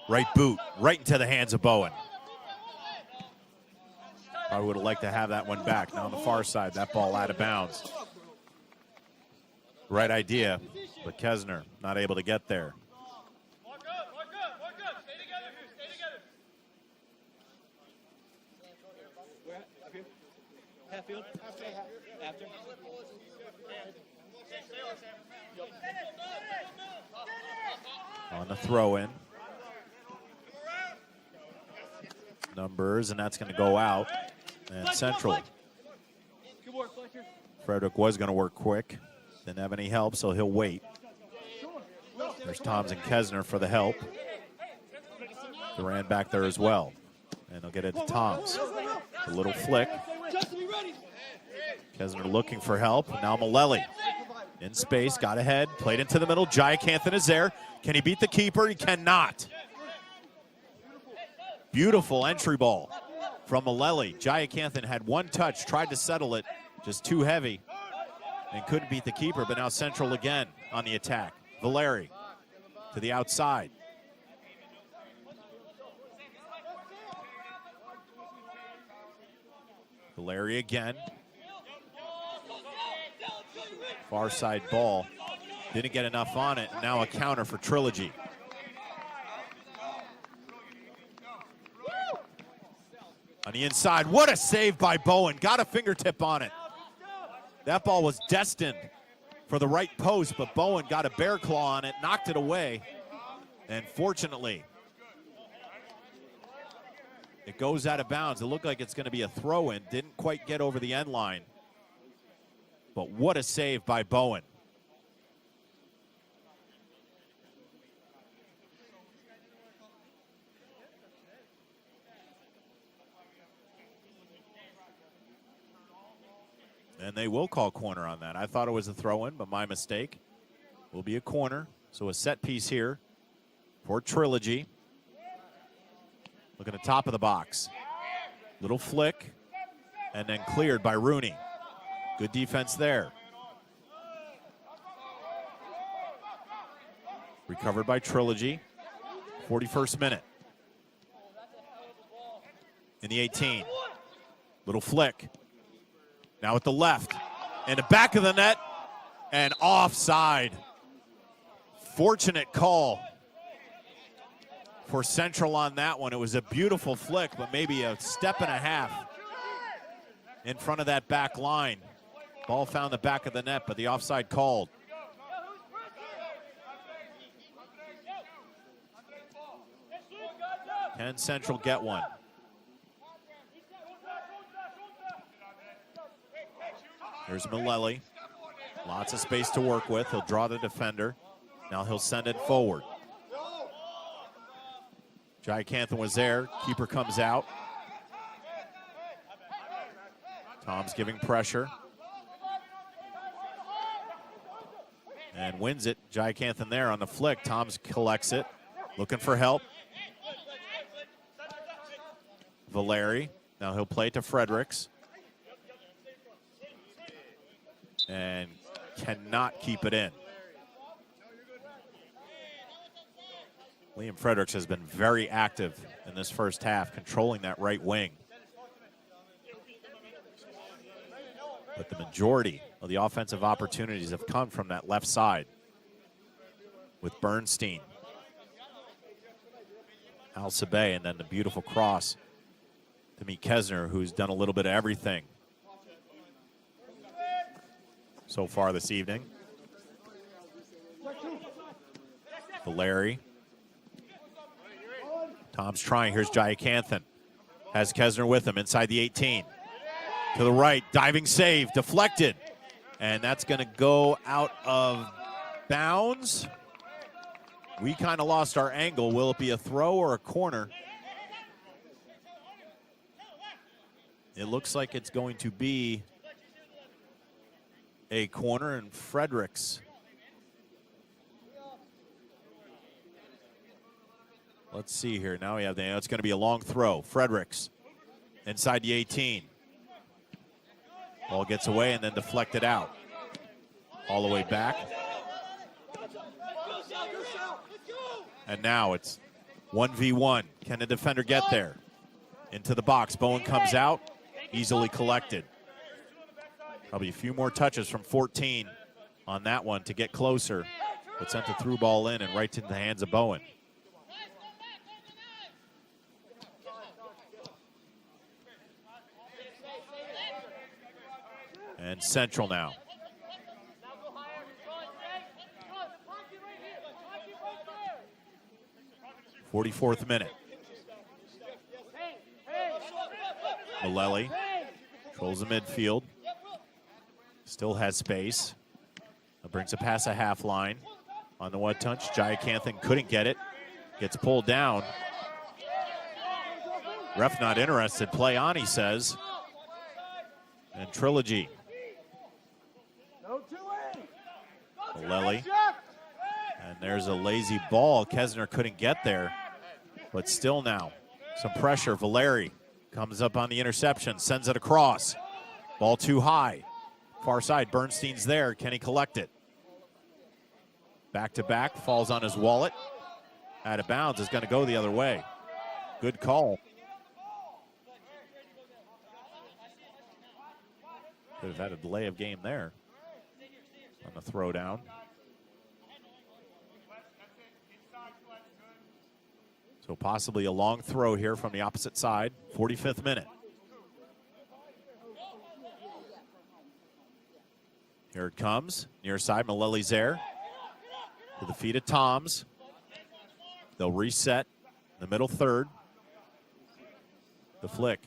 Right boot, right into the hands of Bowen. I would have liked to have that one back. Now on the far side, that ball out of bounds. Right idea, but Kesner not able to get there. Mark up, mark up, mark up. Stay together here, stay together. Where? Up here? Half field? After? On the throw-in. Numbers, and that's going to go out. And Central. Good work, Fletcher. Frederick was going to work quick. Didn't have any help, so he'll wait. There's Toms and Kesner for the help. Duran back there as well. And they'll get it to Toms. A little flick. Kesner looking for help. Now Malelli in space, got ahead, played into the middle. Jayacanthan is there. Can he beat the keeper? He cannot. Beautiful entry ball from Malelli. Jayacanthan had one touch, tried to settle it, just too heavy, and couldn't beat the keeper, but now Central again on the attack. Valeri to the outside. Valeri again. Far side ball. Didn't get enough on it. Now a counter for Trilogy. On the inside, what a save by Bowen. Got a fingertip on it. That ball was destined for the right post, but Bowen got a bear claw on it, knocked it away. And fortunately, it goes out of bounds. It looked like it's going to be a throw-in. Didn't quite get over the end line. But what a save by Bowen. And they will call corner on that. I thought it was a throw-in, but my mistake. Will be a corner. So a set piece here for Trilogy. Look at the top of the box. Little flick, and then cleared by Rooney. Good defense there. Recovered by Trilogy. 41st minute. In the 18. Little flick. Now at the left. And the back of the net. And offside. Fortunate call for Central on that one. It was a beautiful flick, but maybe a step and a half in front of that back line. Ball found the back of the net, but the offside called. Can Central get one? Here's Malelli. Lots of space to work with. He'll draw the defender. Now he'll send it forward. Jayacanthan was there. Keeper comes out. Tom's giving pressure. And wins it. Jayacanthan there on the flick. Tom's collects it. Looking for help. Valeri. Now he'll play to Fredericks. And cannot keep it in. Liam Fredericks has been very active in this first half, controlling that right wing. But the majority of the offensive opportunities have come from that left side with Bernstein, Al-Sabeh, and then the beautiful cross to meet Kesner, who's done a little bit of everything so far this evening. Valeri. Tom's trying. Here's Jayacanthan. Has Kesner with him inside the 18. To the right, diving save, deflected. And that's going to go out of bounds. We kind of lost our angle. Will it be a throw or a corner? It looks like it's going to be a corner, and Fredericks. Let's see here. Now we have it's going to be a long throw. Fredericks inside the 18. Ball gets away and then deflected out. All the way back. And now it's 1v1. Can the defender get there? Into the box. Bowen comes out. Easily collected. Probably a few more touches from 14 on that one to get closer. But sent the through ball in and right into the hands of Bowen. And Central now. 44th minute. Malelli controls the midfield. Still has space. Brings a pass a half line. On the one touch, Jayacanthan couldn't get it. Gets pulled down. Ref not interested. Play on, he says. And Trilogy. Malelli. And there's a lazy ball. Kesner couldn't get there. But still now, some pressure. Valeri comes up on the interception, sends it across. Ball too high. Far side, Bernstein's there. Can he collect it? Back to back, falls on his wallet. Out of bounds, is going to go the other way. Good call. Could have had a delay of game there on the throwdown. So possibly a long throw here from the opposite side. 45th minute. Here it comes. Near side, Malelli's there. To the feet of Toms. They'll reset the middle third. The flick.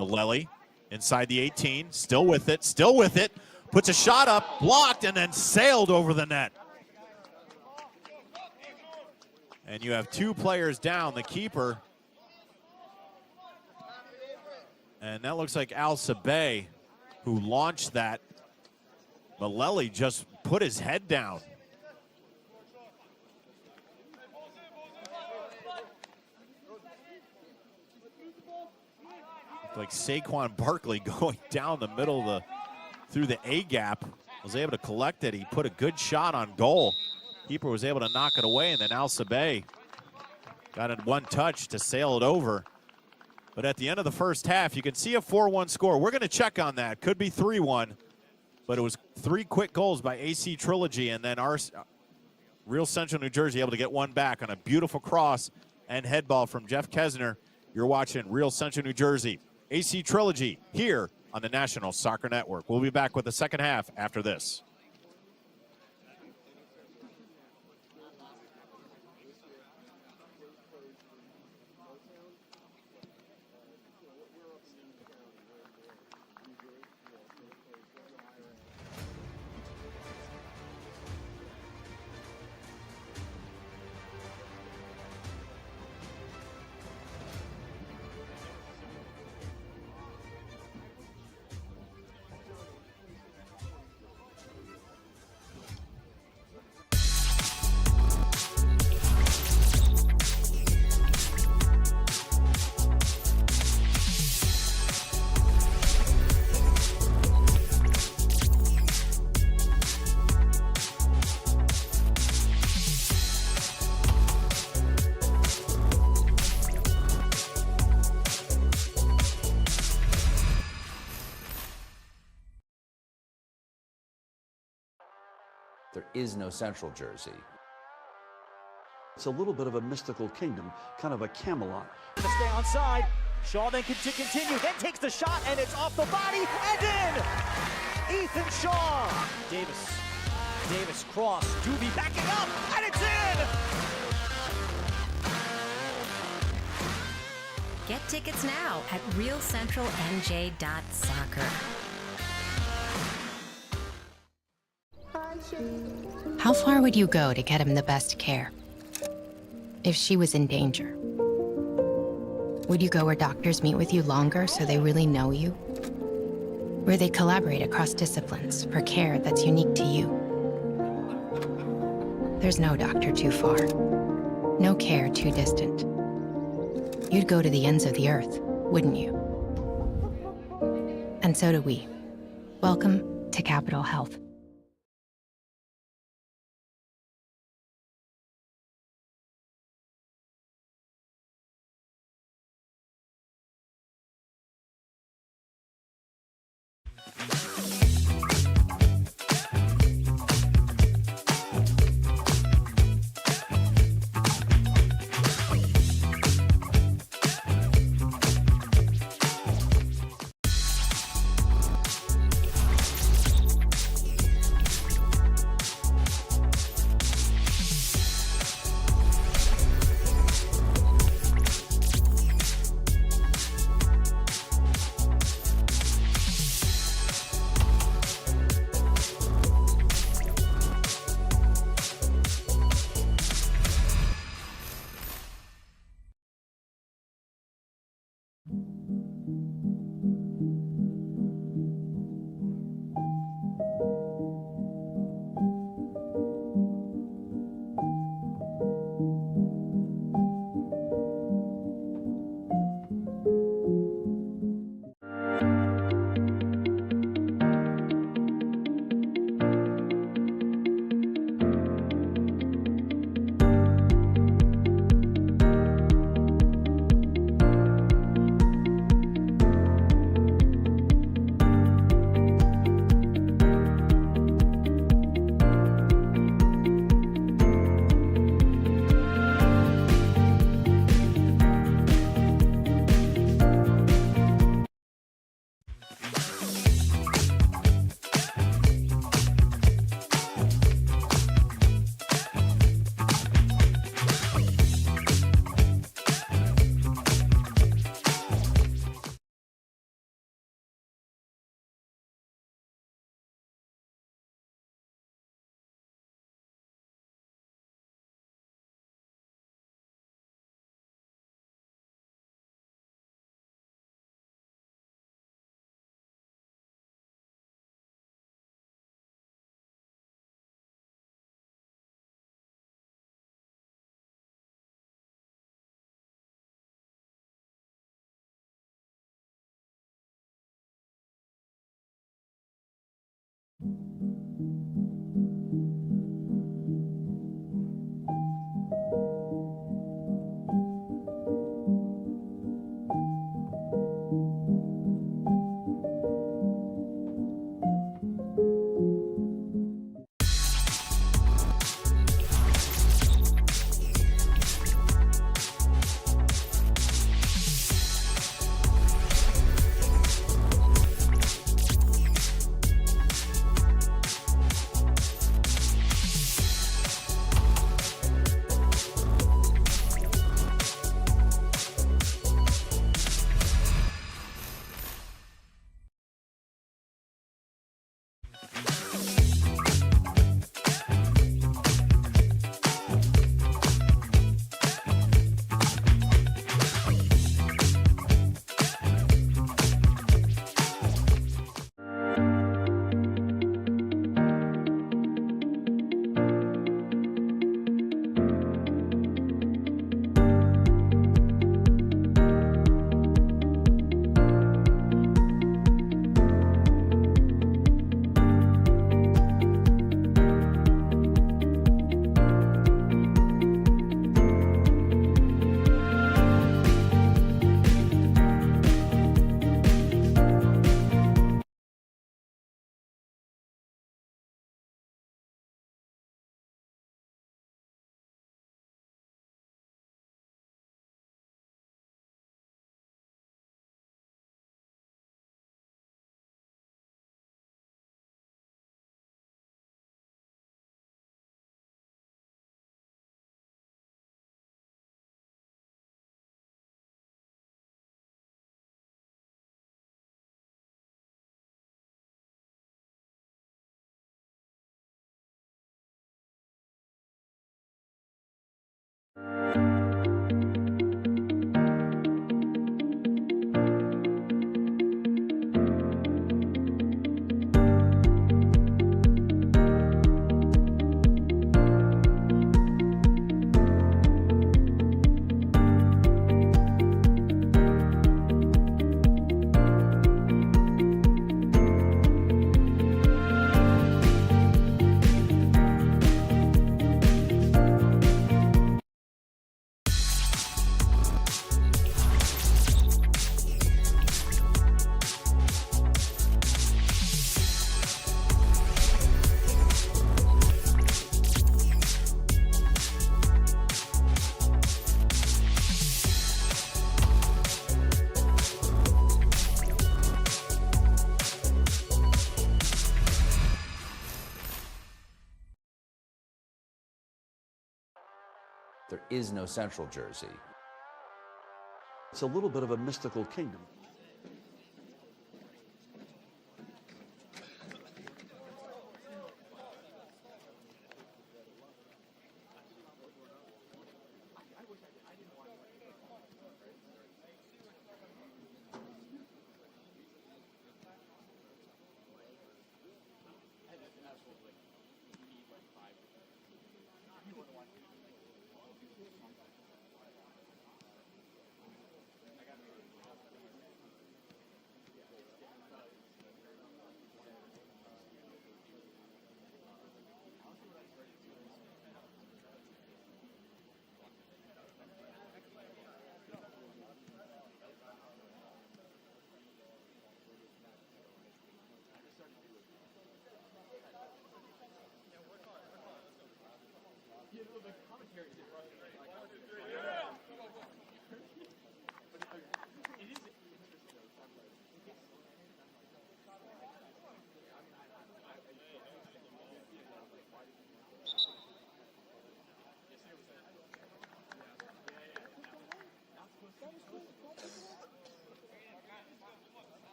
Malelli inside the 18. Still with it. Still with it. Puts a shot up. Blocked and then sailed over the net. And you have two players down. The keeper. And that looks like Al Sabeh, who launched that. Malelli just put his head down. Like Saquon Barkley going down the middle of through the A gap. Was able to collect it. He put a good shot on goal. Keeper was able to knock it away, and then Al Sabeh got it one touch to sail it over. But at the end of the first half, you can see a 4-1 score. We're going to check on that. Could be 3-1, but it was 3 quick goals by AC Trilogy, and then our Real Central New Jersey able to get one back on a beautiful cross and head ball from Jeff Kesner. You're watching Real Central New Jersey. AC Trilogy here on the National Soccer Network. We'll be back with the second half after this. There is no Central Jersey. It's a little bit of a mystical kingdom, kind of a Camelot. To stay onside. Shaw then to continue, then takes the shot, and it's off the body and in! Ethan Shaw. Davis Davis, cross, Doobie backing up, and it's in! Get tickets now at realcentralnj.soccer. How far would you go to get him the best care? If she was in danger, would you go where doctors meet with you longer so they really know you? Where they collaborate across disciplines for care that's unique to you? There's no doctor too far, no care too distant. You'd go to the ends of the earth, wouldn't you? And so do we. Welcome to Capitol Health. There is no Central Jersey. It's a little bit of a mystical kingdom.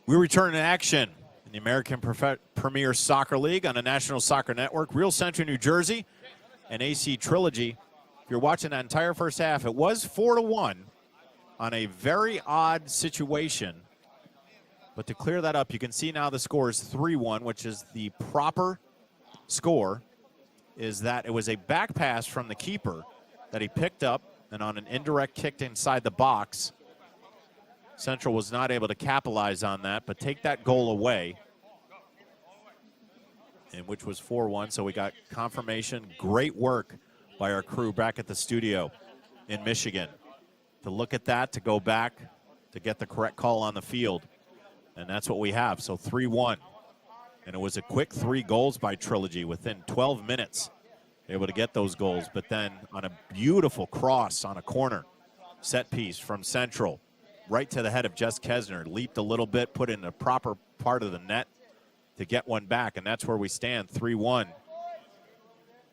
We return to action in the American Premier Soccer League on the National Soccer Network, Real Central New Jersey, and AC Trilogy. If you're watching that entire first half, it was 4-1 on a very odd situation. But to clear that up, you can see now the score is 3-1, which is the proper score, is that it was a back pass from the keeper that he picked up, and on an indirect kick inside the box, Central was not able to capitalize on that, but take that goal away, and which was 4-1. So we got confirmation. Great work by our crew back at the studio in Michigan to look at that, to go back, to get the correct call on the field. And that's what we have. So 3-1. And it was a quick 3 goals by Trilogy within 12 minutes. Able to get those goals. But then on a beautiful cross on a corner, set piece from Central, right to the head of Jess Kesner, leaped a little bit, put in a proper part of the net to get one back, and that's where we stand, 3-1,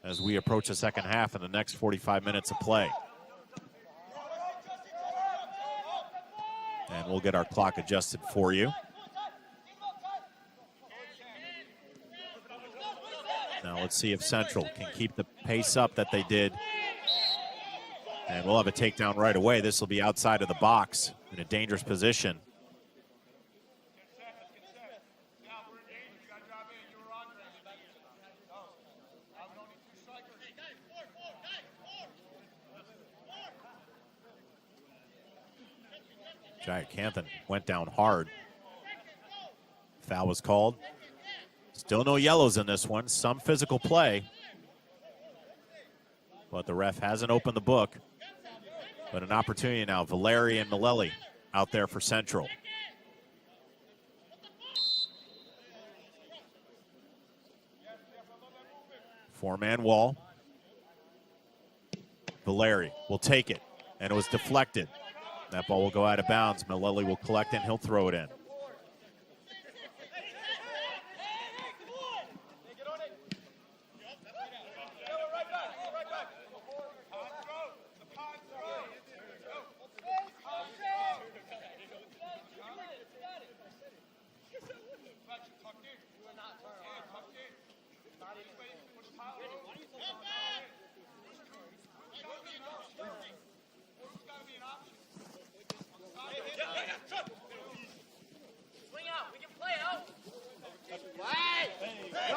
as we approach the second half in the next 45 minutes of play. And we'll get our clock adjusted for you. Now let's see if Central can keep the pace up that they did. And we'll have a takedown right away. This will be outside of the box in a dangerous position. Giant Canthan went down hard. Foul was called. Still no yellows in this one. Some physical play. But the ref hasn't opened the book. But an opportunity now. Valeri and Malelli out there for Central. Four-man wall. Valeri will take it, and it was deflected. That ball will go out of bounds. Malelli will collect it, and he'll throw it in.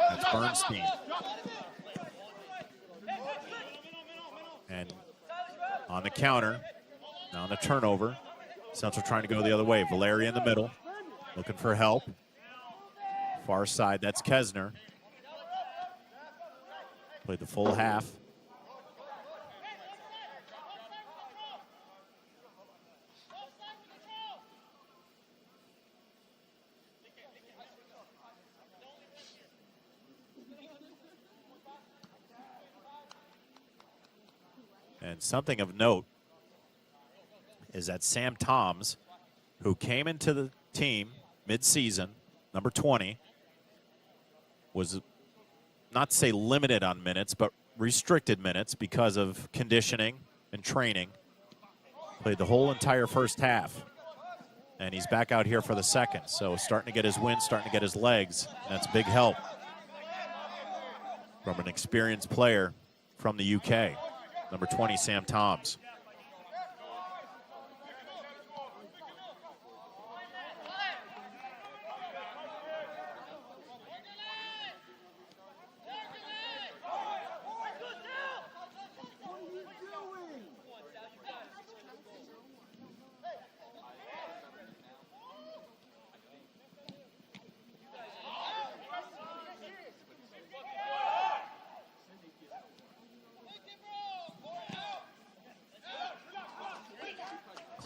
That's Bernstein. And on the counter, now on the turnover, Central trying to go the other way. Valeri in the middle, looking for help. Far side, that's Kesner. Played the full half. And something of note is that Sam Toms, who came into the team mid-season, number 20, was not to say limited on minutes, but restricted minutes because of conditioning and training. Played the whole entire first half. And he's back out here for the second. So starting to get his wind, starting to get his legs. And that's big help from an experienced player from the UK. Number 20, Sam Toms.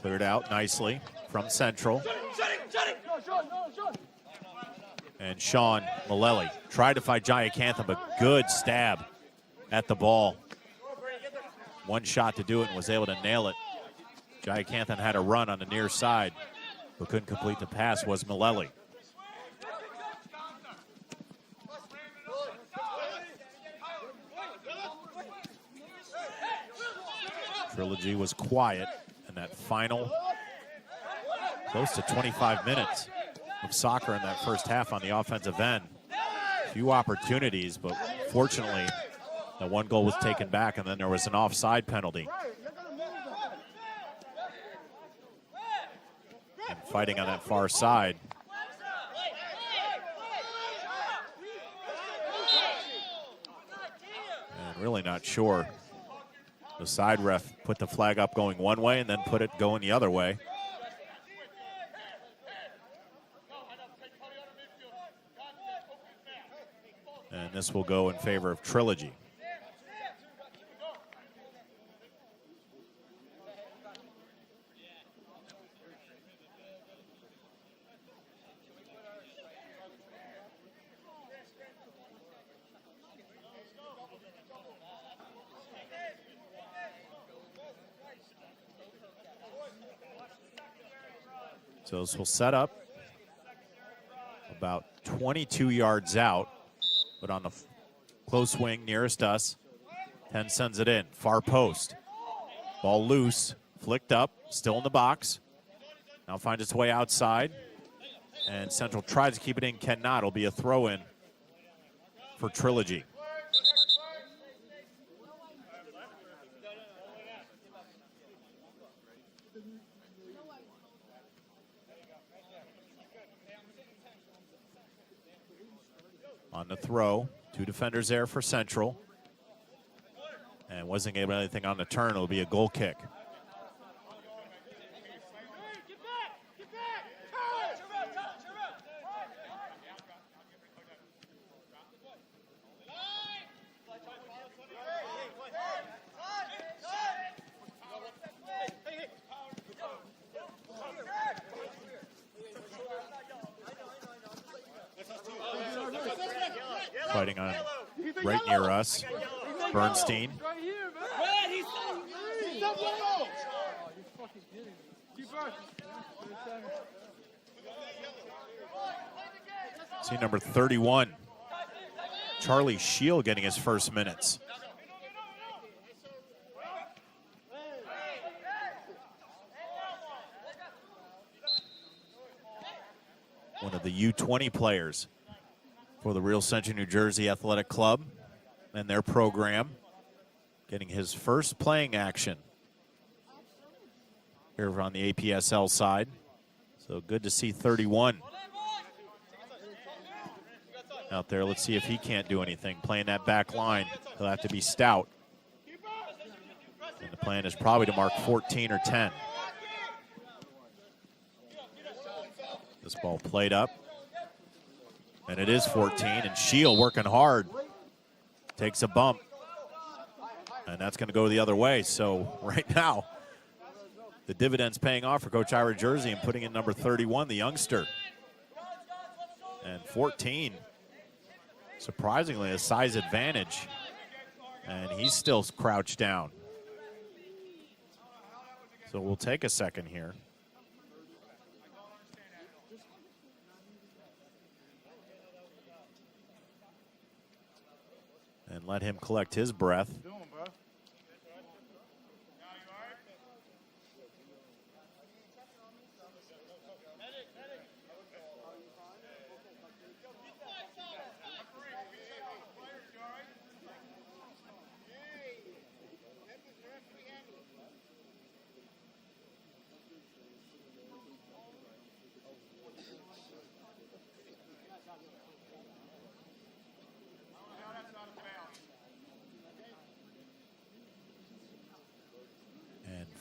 Cleared out nicely from Central. And Sean Malelli tried to fight Jayakantham, but good stab at the ball. One shot to do it and was able to nail it. Jayakantham had a run on the near side, but couldn't complete the pass, was Malelli. Trilogy was quiet. And that final close to 25 minutes of soccer in that first half on the offensive end. Few opportunities, but fortunately, that one goal was taken back, and then there was an offside penalty. And fighting on that far side. And really not sure. The side ref put the flag up going one way and then put it going the other way. And this will go in favor of Trilogy. So this will set up about 22 yards out, but on the close wing nearest us. 10 sends it in, far post. Ball loose, flicked up, still in the box. Now finds its way outside. And Central tries to keep it in, cannot. It'll be a throw-in for Trilogy. On the throw, two defenders there for Central. And wasn't able to do anything on the turn. It'll be a goal kick. Fighting on right near us, Bernstein. See number 31, Charlie Shield getting his first minutes. One of the U20 players for the Real Central New Jersey Athletic Club. and their program, getting his first playing action here on the APSL side. So good to see 31 out there. Let's see if he can't do anything. Playing that back line, he'll have to be stout. And the plan is probably to mark 14 or 10. This ball played up. And it is 14, and Shield working hard. Takes a bump. And that's going to go the other way. So right now, the dividend's paying off for Coach Ira Jersey and putting in number 31, the youngster. And 14, surprisingly, a size advantage. And he's still crouched down. So we'll take a second here. And let him collect his breath.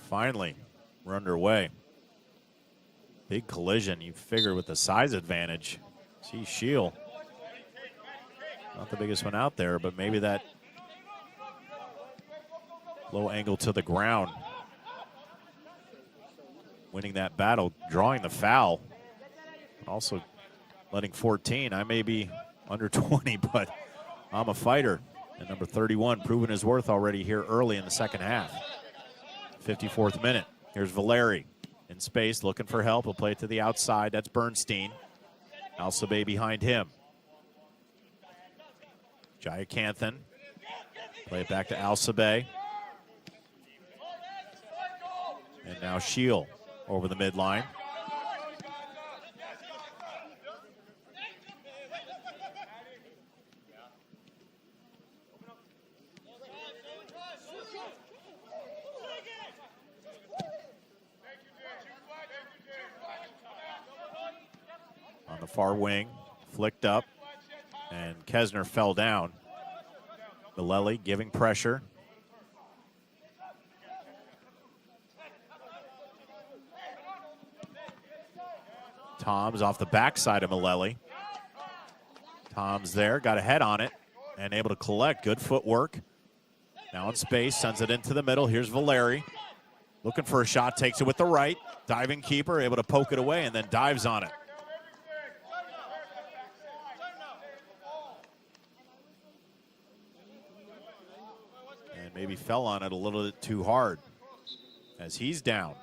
Finally, we're underway. Big collision. You figure with the size advantage. See Shield. Not the biggest one out there, but maybe that low angle to the ground. Winning that battle, drawing the foul. Also letting 14. I may be under 20, but I'm a fighter. And number 31 proving his worth already here early in the second half. 54th minute. Here's Valeri in space, looking for help. He'll play it to the outside. That's Bernstein. Alsabe behind him. Jayakanthan. Play it back to Alsabe. And now Shield over the midline. Far wing, flicked up, and Kesner fell down. Malelli giving pressure. Tom's off the backside of Malelli. Tom's there, got a head on it, and able to collect. Good footwork. Now in space, sends it into the middle. Here's Valeri. Looking for a shot, takes it with the right. Diving keeper, able to poke it away, and then dives on it. Maybe fell on it a little bit too hard as he's down.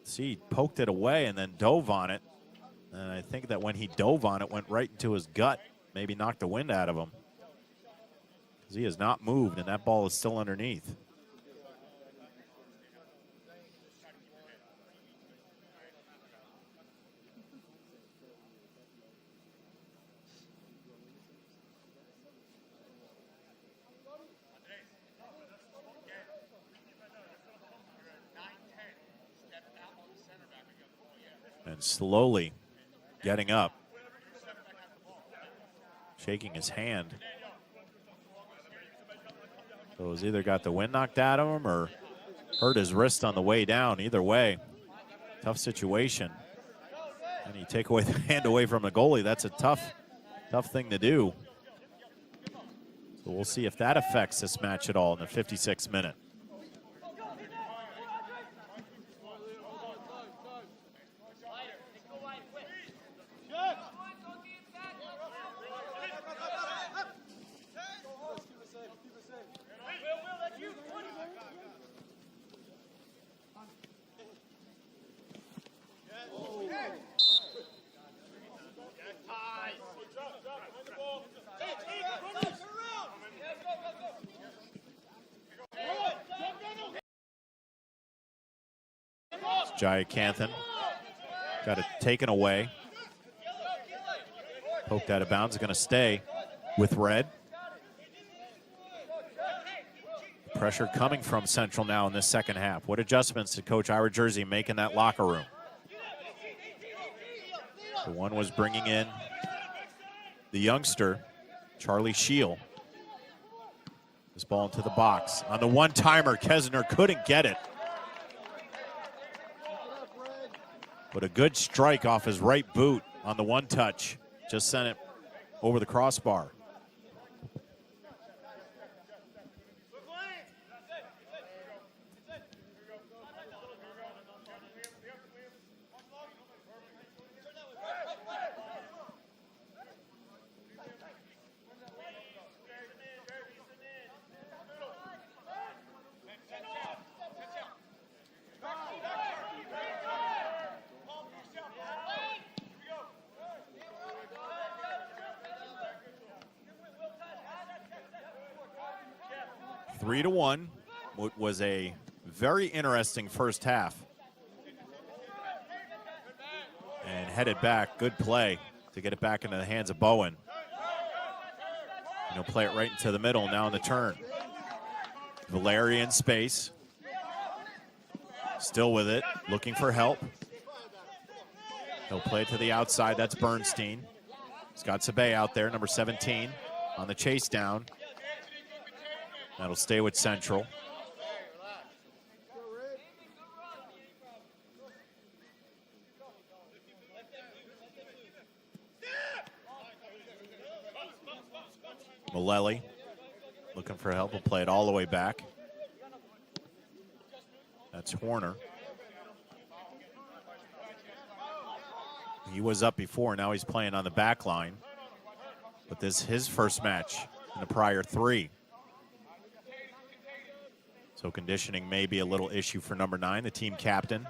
See, poked it away and then dove on it. And I think that when he dove on it, went right into his gut, maybe knocked the wind out of him. Because he has not moved, and that ball is still underneath. And slowly getting up, shaking his hand. So he's either got the wind knocked out of him or hurt his wrist on the way down. Either way, tough situation. And you take away the hand away from the goalie, that's a tough thing to do. So we'll see if that affects this match at all in the 56th minute. Jayakanthan got it taken away. Poked out of bounds, going to stay with red. Pressure coming from Central now in this second half. What adjustments did Coach Ira Jersey make in that locker room? The one was bringing in the youngster, Charlie Scheel. This ball into the box. On the one-timer, Kesner couldn't get it. But a good strike off his right boot on the one touch. Just sent it over the crossbar. Three to one. What was a very interesting first half. And headed back, good play to get it back into the hands of Bowen. And he'll play it right into the middle now in the turn. Valeri in space. Still with it, looking for help. He'll play it to the outside, that's Bernstein. He's got Sabay out there, number 17, on the chase down. That'll stay with Central. Malelli looking for help. Will play it all the way back. That's Horner. He was up before. Now he's playing on the back line. But this is his first match in the prior three. So conditioning may be a little issue for number 9, the team captain.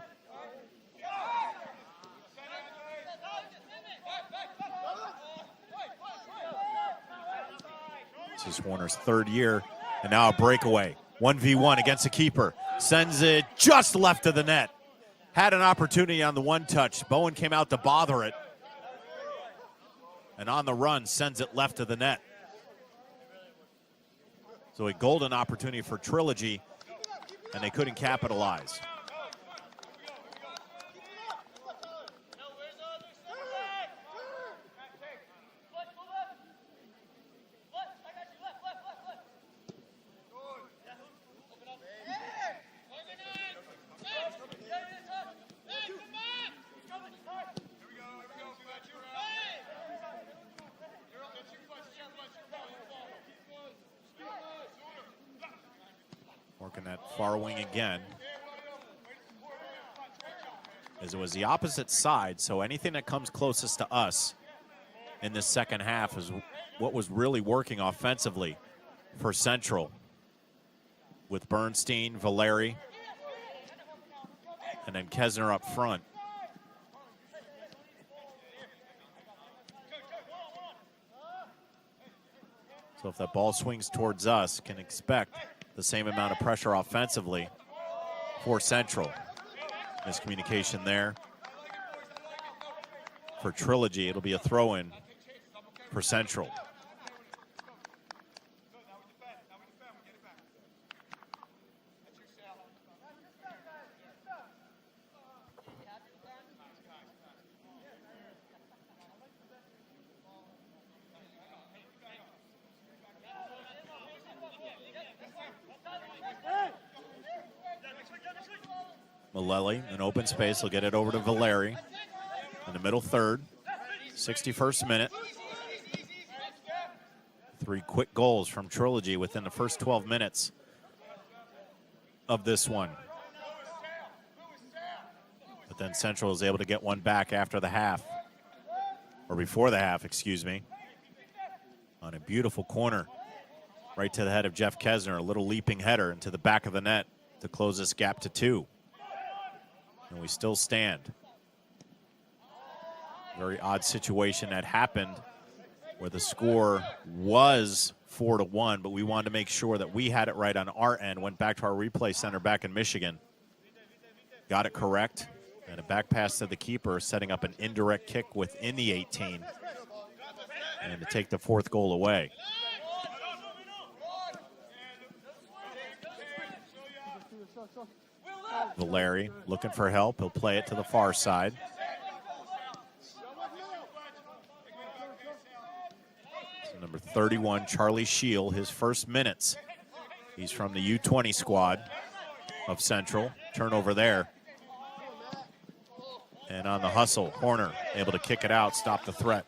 This is Horner's third year, and now a breakaway. 1v1 against the keeper. Sends it just left of the net. Had an opportunity on the one touch. Bowen came out to bother it. And on the run, sends it left of the net. So a golden opportunity for Trilogy, and they couldn't capitalize. Working that far wing again. As it was the opposite side, so anything that comes closest to us in this second half is what was really working offensively for Central. With Bernstein, Valeri, and then Kesner up front. So if that ball swings towards us, can expect the same amount of pressure offensively for Central. Miscommunication there. For Trilogy, it'll be a throw-in for Central. Malelli, an open space, will get it over to Valeri in the middle third, 61st minute. 3 quick goals from Trilogy within the first 12 minutes of this one. But then Central is able to get one back after the half, or before the half, excuse me, on a beautiful corner right to the head of Jeff Kesner, a little leaping header into the back of the net to close this gap to 2. And we still stand. Very odd situation that happened where the score was 4-1, but we wanted to make sure that we had it right on our end. Went back to our replay center back in Michigan. Got it correct. And a back pass to the keeper, setting up an indirect kick within the 18. and to take the fourth goal away. Valeri looking for help. He'll play it to the far side. So number 31, Charlie Scheel, his first minutes. He's from the U20 squad of Central. Turnover there. And on the hustle, Horner able to kick it out, stop the threat.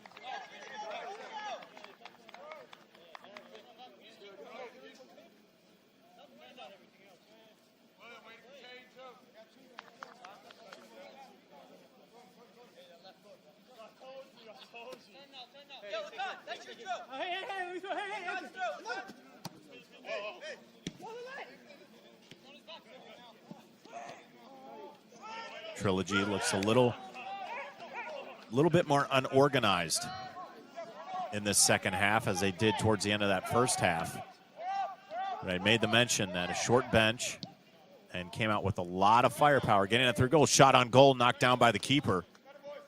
Trilogy looks a little bit more unorganized in this second half as they did towards the end of that first half. But I made the mention that a short bench and came out with a lot of firepower, getting that third goal. Shot on goal, knocked down by the keeper.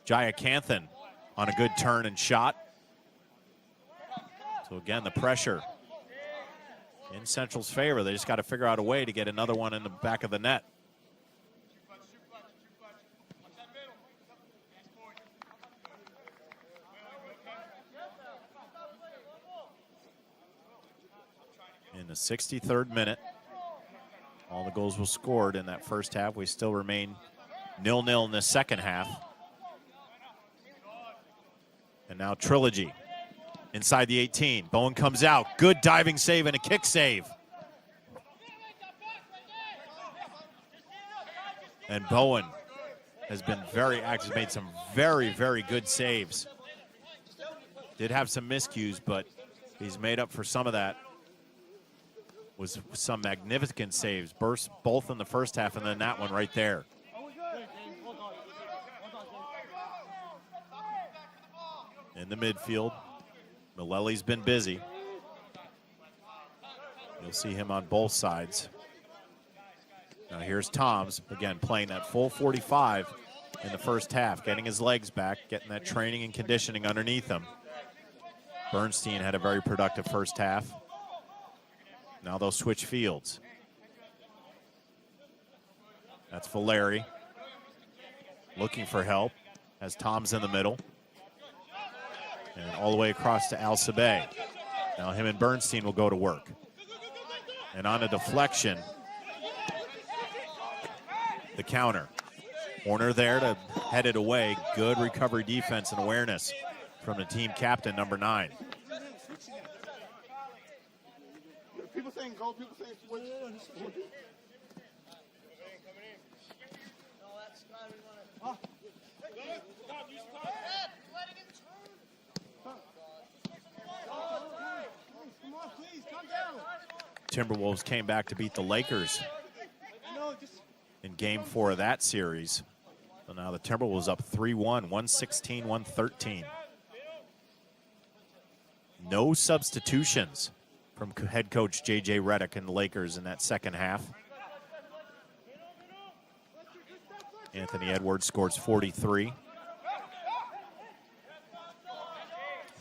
Jayakanthan on a good turn and shot. So again, the pressure in Central's favor. They just got to figure out a way to get another one in the back of the net. In the 63rd minute, all the goals were scored in that first half. We still remain 0-0 in the second half. And now Trilogy inside the 18. Bowen comes out. Good diving save and a kick save. And Bowen has been very active, made some very, very good saves. Did have some miscues, but he's made up for some of that. Was some magnificent saves, burst both in the first half and then that one right there. In the midfield, Malelli's been busy. You'll see him on both sides. Now here's Toms, again playing that full 45 in the first half, getting his legs back, getting that training and conditioning underneath him. Bernstein had a very productive first half. Now they'll switch fields. That's Valeri looking for help, has Toms in the middle. And all the way across to Alcibay. Now him and Bernstein will go to work. And on a deflection, the counter. Horner there to head it away. Good recovery defense and awareness from the team captain, number 9. People saying go, people saying switch. Timberwolves came back to beat the Lakers in game 4 of that series. So now the Timberwolves up 3-1, 116-113. No substitutions from head coach J.J. Redick and the Lakers in that second half. Anthony Edwards scores 43.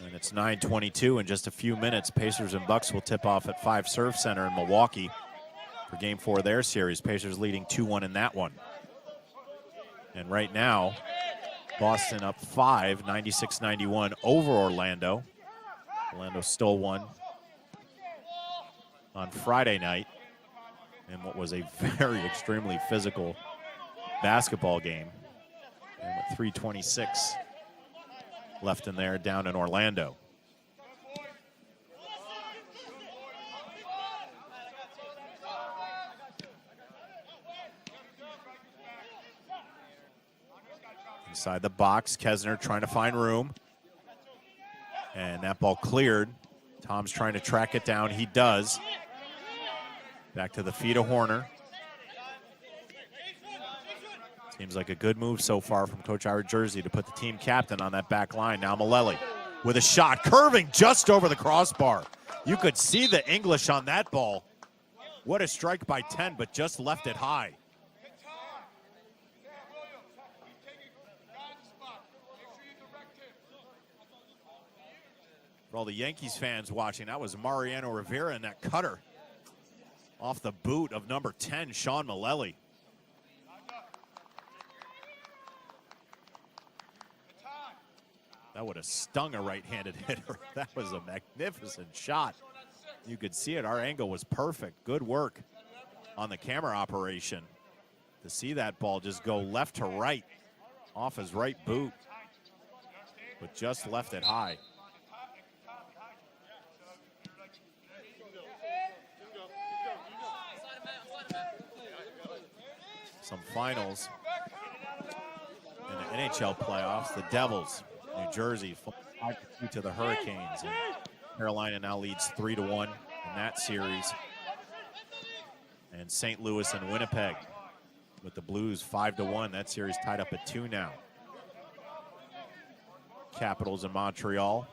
And it's 9:22 in just a few minutes. Pacers and Bucks will tip off at 5 Surf Center in Milwaukee for game 4 of their series. Pacers leading 2-1 in that one. And right now, Boston up 5, 96-91 over Orlando. Orlando stole one on Friday night in what was a very extremely physical basketball game. And with 3:26 left in there down in Orlando. Inside the box, Kesner trying to find room. And that ball cleared. Tom's trying to track it down. He does. Back to the feet of Horner. Seems like a good move so far from Coach Ira Jersey to put the team captain on that back line. Now Malelli with a shot, curving just over the crossbar. You could see the English on that ball. What a strike by 10, but just left it high. For all the Yankees fans watching, that was Mariano Rivera in that cutter off the boot of number 10, Sean Mullally. That would have stung a right-handed hitter. That was a magnificent shot. You could see it. Our angle was perfect. Good work on the camera operation to see that ball just go left to right off his right boot, but just left it high. Some finals in the NHL playoffs. The Devils, New Jersey, 5-2 to the Hurricanes. And Carolina now leads 3-1 in that series. And St. Louis and Winnipeg with the Blues 5-1. That series tied up at 2 now. Capitals in Montreal,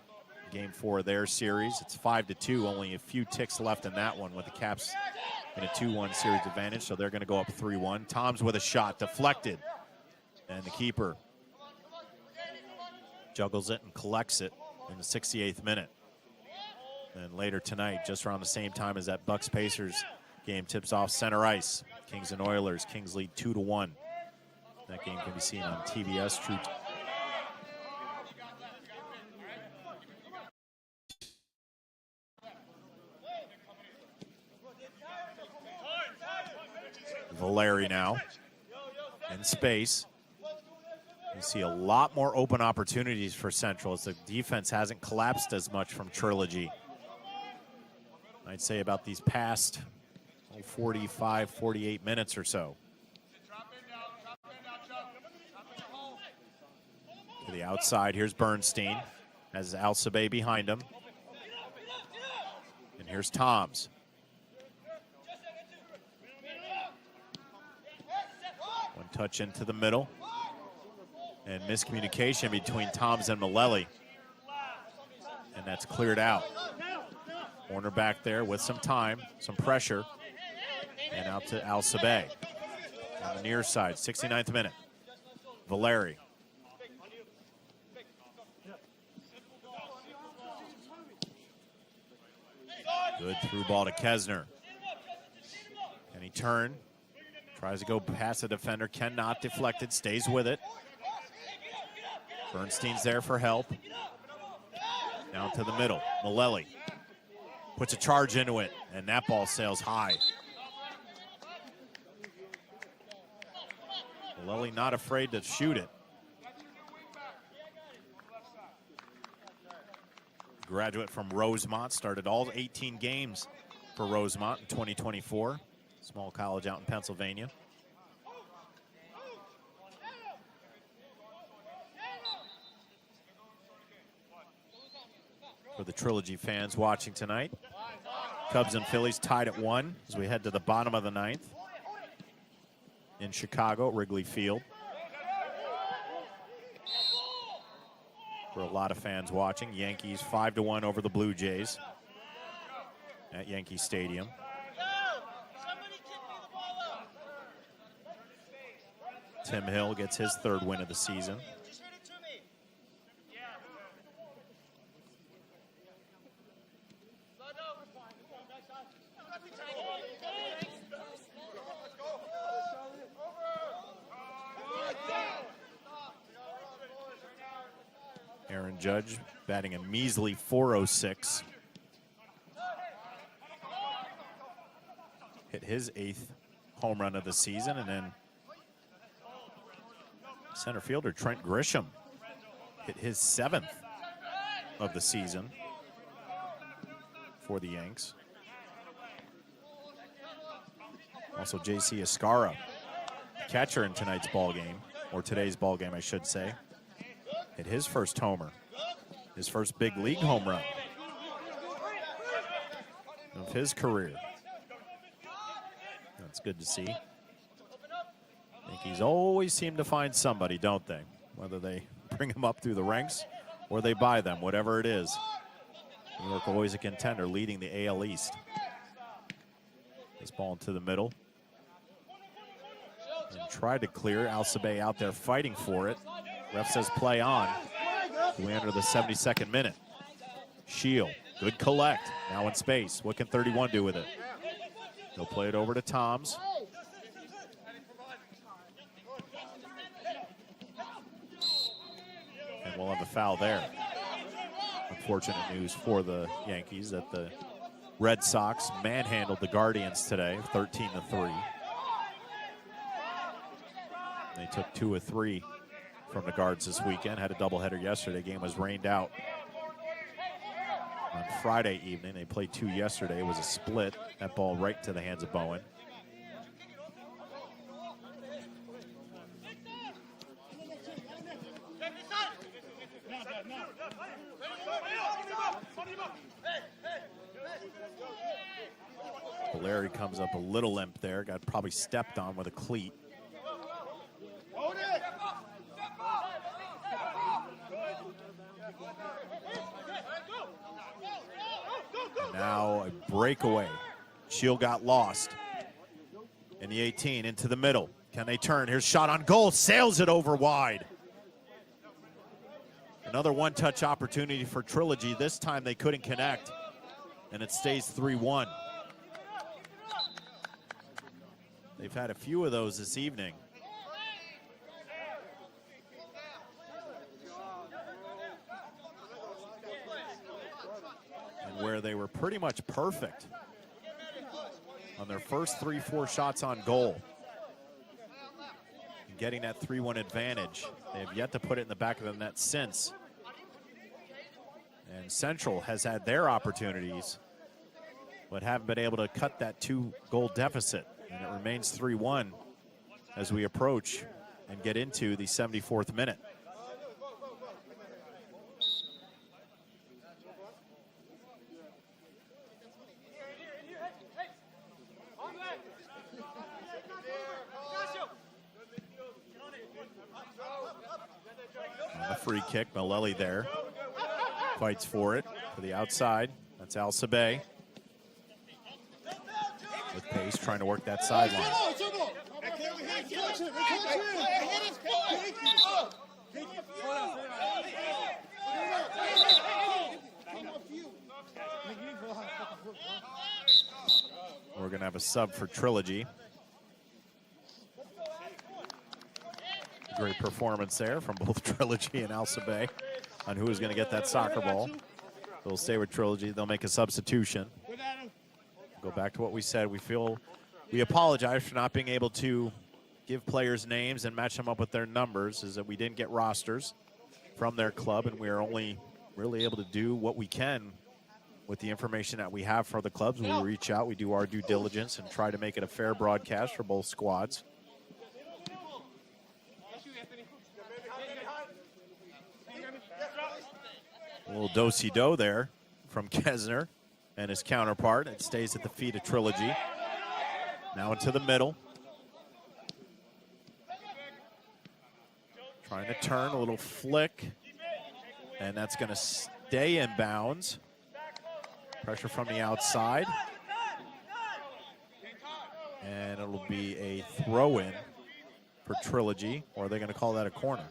game 4 of their series. It's 5-2, only a few ticks left in that one with the Caps in a 2-1 series advantage, so they're going to go up 3-1. Tom's with a shot, deflected, and the keeper juggles it and collects it in the 68th minute. And later tonight, just around the same time as that Bucks-Pacers game tips off center ice, Kings and Oilers. Kings lead 2-1. That game can be seen on TBS True. Valeri now in space. You see a lot more open opportunities for Central as the defense hasn't collapsed as much from Trilogy. I'd say about these past 45, 48 minutes or so. To the outside, here's Bernstein, has Alcibiade behind him. And here's Toms. One touch into the middle. And miscommunication between Toms and Mullally. And that's cleared out. Warner back there with some time, some pressure. And out to Alcibiade. On the near side, 69th minute. Valeri. Good through ball to Kesner. And he turn. Tries to go past the defender. Cannot. Deflected. Stays with it. Bernstein's there for help. Down to the middle. Mullally puts a charge into it. And that ball sails high. Mullally not afraid to shoot it. Graduate from Rosemont, started all 18 games for Rosemont in 2024. Small college out in Pennsylvania. For the Trilogy fans watching tonight, Cubs and Phillies tied at 1 as we head to the bottom of the 9th in Chicago, Wrigley Field. For a lot of fans watching, Yankees 5-1 over the Blue Jays at Yankee Stadium. Tim Hill gets his 3rd win of the season. Aaron Judge batting a measly .406. Hit his 8th home run of the season, and then center fielder Trent Grisham hit his 7th of the season for the Yanks. Also J.C. Escarra, catcher in tonight's ball game, or today's ball game, I should say. Hit his 1st homer, his 1st big league home run of his career. That's good to see. Yankees always seem to find somebody, don't they? Whether they bring them up through the ranks or they buy them, whatever it is. New York always a contender, leading the AL East. This ball into the middle. And tried to clear. Alcibiade out there fighting for it. Ref says play on. We enter the 72nd minute. Shield, good collect. Now in space. What can 31 do with it? They'll play it over to Toms. And we'll have a foul there. Unfortunate news for the Yankees that the Red Sox manhandled the Guardians today, 13-3. They took 2 of 3 from the Guards this weekend. Had a doubleheader yesterday. Game was rained out on Friday evening. They played 2 yesterday. It was a split. That ball right to the hands of Bowen. Larry comes up a little limp there. Got probably stepped on with a cleat. And now a breakaway. Shield got lost in the 18 into the middle. Can they turn? Here's shot on goal. Sails it over wide. Another one-touch opportunity for Trilogy. This time they couldn't connect, and it stays 3-1. They've had a few of those this evening. And where they were pretty much perfect on their first 3-4 shots on goal. And getting that 3-1 advantage. They have yet to put it in the back of the net since. And Central has had their opportunities, but haven't been able to cut that 2-goal deficit. And it remains 3-1 as we approach and get into the 74th minute. On the free kick, Malelli there. Fights for it to the outside. That's Alcibay. With pace, trying to work that sideline. We're going to have a sub for Trilogy. Great performance there from both Trilogy and Alcibay on who is going to get that soccer ball. They'll stay with Trilogy. They'll make a substitution. Go back to what we said. We apologize for not being able to give players names and match them up with their numbers, is that we didn't get rosters from their club, and we are only really able to do what we can with the information that we have for the clubs. We reach out, we do our due diligence, and try to make it a fair broadcast for both squads. A little do-si-do there from Kesner and his counterpart. It stays at the feet of Trilogy. Now into the middle. Trying to turn, a little flick. And that's going to stay in bounds. Pressure from the outside. And it'll be a throw-in for Trilogy, or are they going to call that a corner?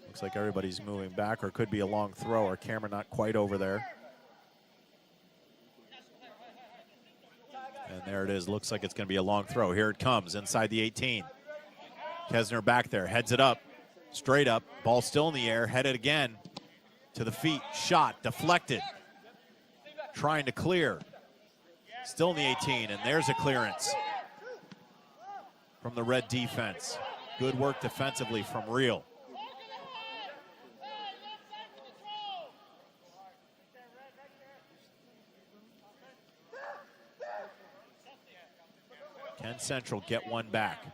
Looks like everybody's moving back, or it could be a long throw. Our camera not quite over there. And there it is. Looks like it's going to be a long throw. Here it comes inside the 18. Kesner back there, heads it up, straight up. Ball still in the air, headed again to the feet. Shot, deflected. Trying to clear. Still in the 18, and there's a clearance from the Red defense. Good work defensively from Real. Can Central get one back?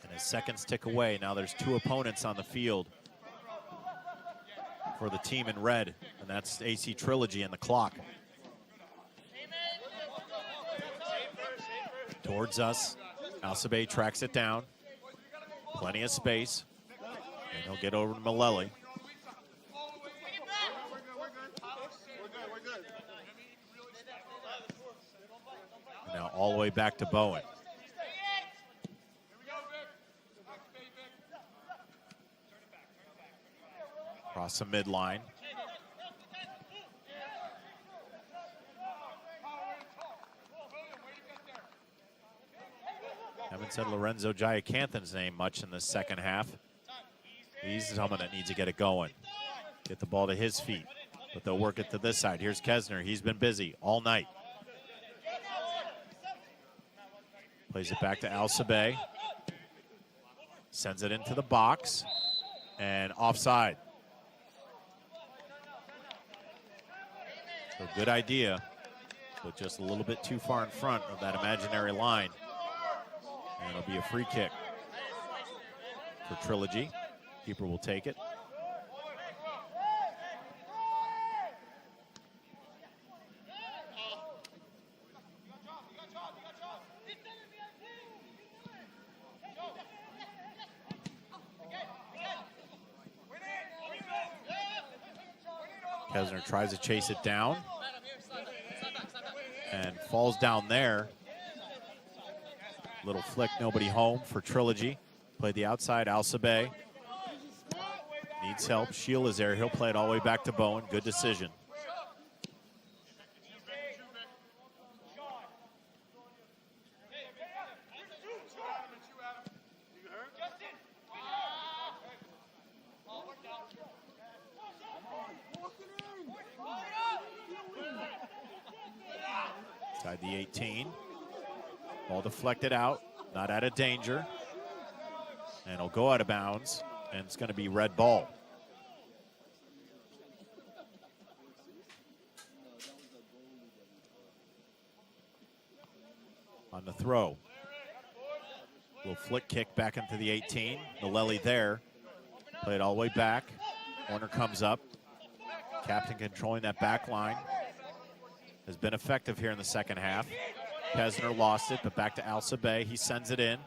And as seconds tick away, now there's 2 opponents on the field for the team in red, and that's AC Trilogy and the clock. Towards us, Alcibay tracks it down. Plenty of space, and he'll get over to Malelli. Now all the way back to Bowen. Across the midline. Haven't said Lorenzo Giacanthan's name much in the second half. He's someone that needs to get it going. Get the ball to his feet. But they'll work it to this side. Here's Kesner. He's been busy all night. Plays it back to Alsabe. Sends it into the box. And offside. So good idea, but just a little bit too far in front of that imaginary line. And it'll be a free kick for Trilogy. Keeper will take it. Kesner tries to chase it down and falls down there. Little flick, nobody home for Trilogy. Played the outside, Alsabe. Needs help, Shield is there. He'll play it all the way back to Bowen. Good decision. Inside the 18. Ball deflected out, not out of danger. And it'll go out of bounds, and it's going to be red ball. On the throw. Little flick kick back into the 18. Naleli there. Play it all the way back. Corner comes up. Captain controlling that back line. Has been effective here in the second half. Kesner lost it, but back to Alsabe. He sends it in.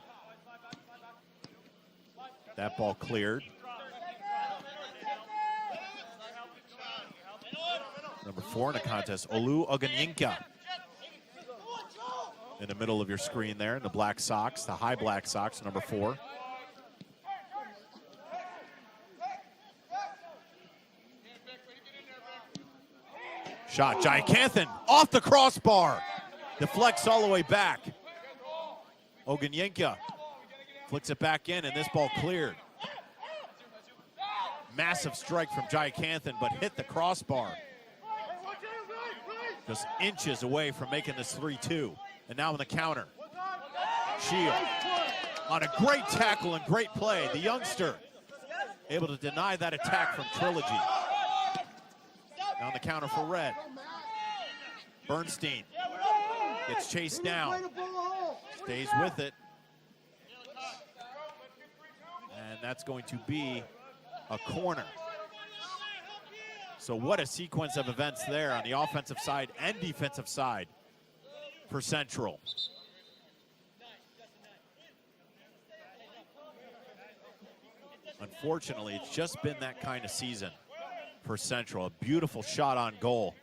That ball cleared. Number 4 in the contest, Olu Oganyinka. In the middle of your screen there, in the black socks, the high black socks, number 4. Shot, Giacanthan off the crossbar. Deflects all the way back. Oganyinka flicks it back in, and this ball cleared. Massive strike from Giacanthan, but hit the crossbar. Just inches away from making this 3-2. And now on the counter. Shield on a great tackle and great play. The youngster able to deny that attack from Trilogy. Now on the counter for Red. Bernstein gets chased down. Stays with it. And that's going to be a corner. So what a sequence of events there on the offensive side and defensive side for Central. Unfortunately, it's just been that kind of season for Central. A beautiful shot on goal.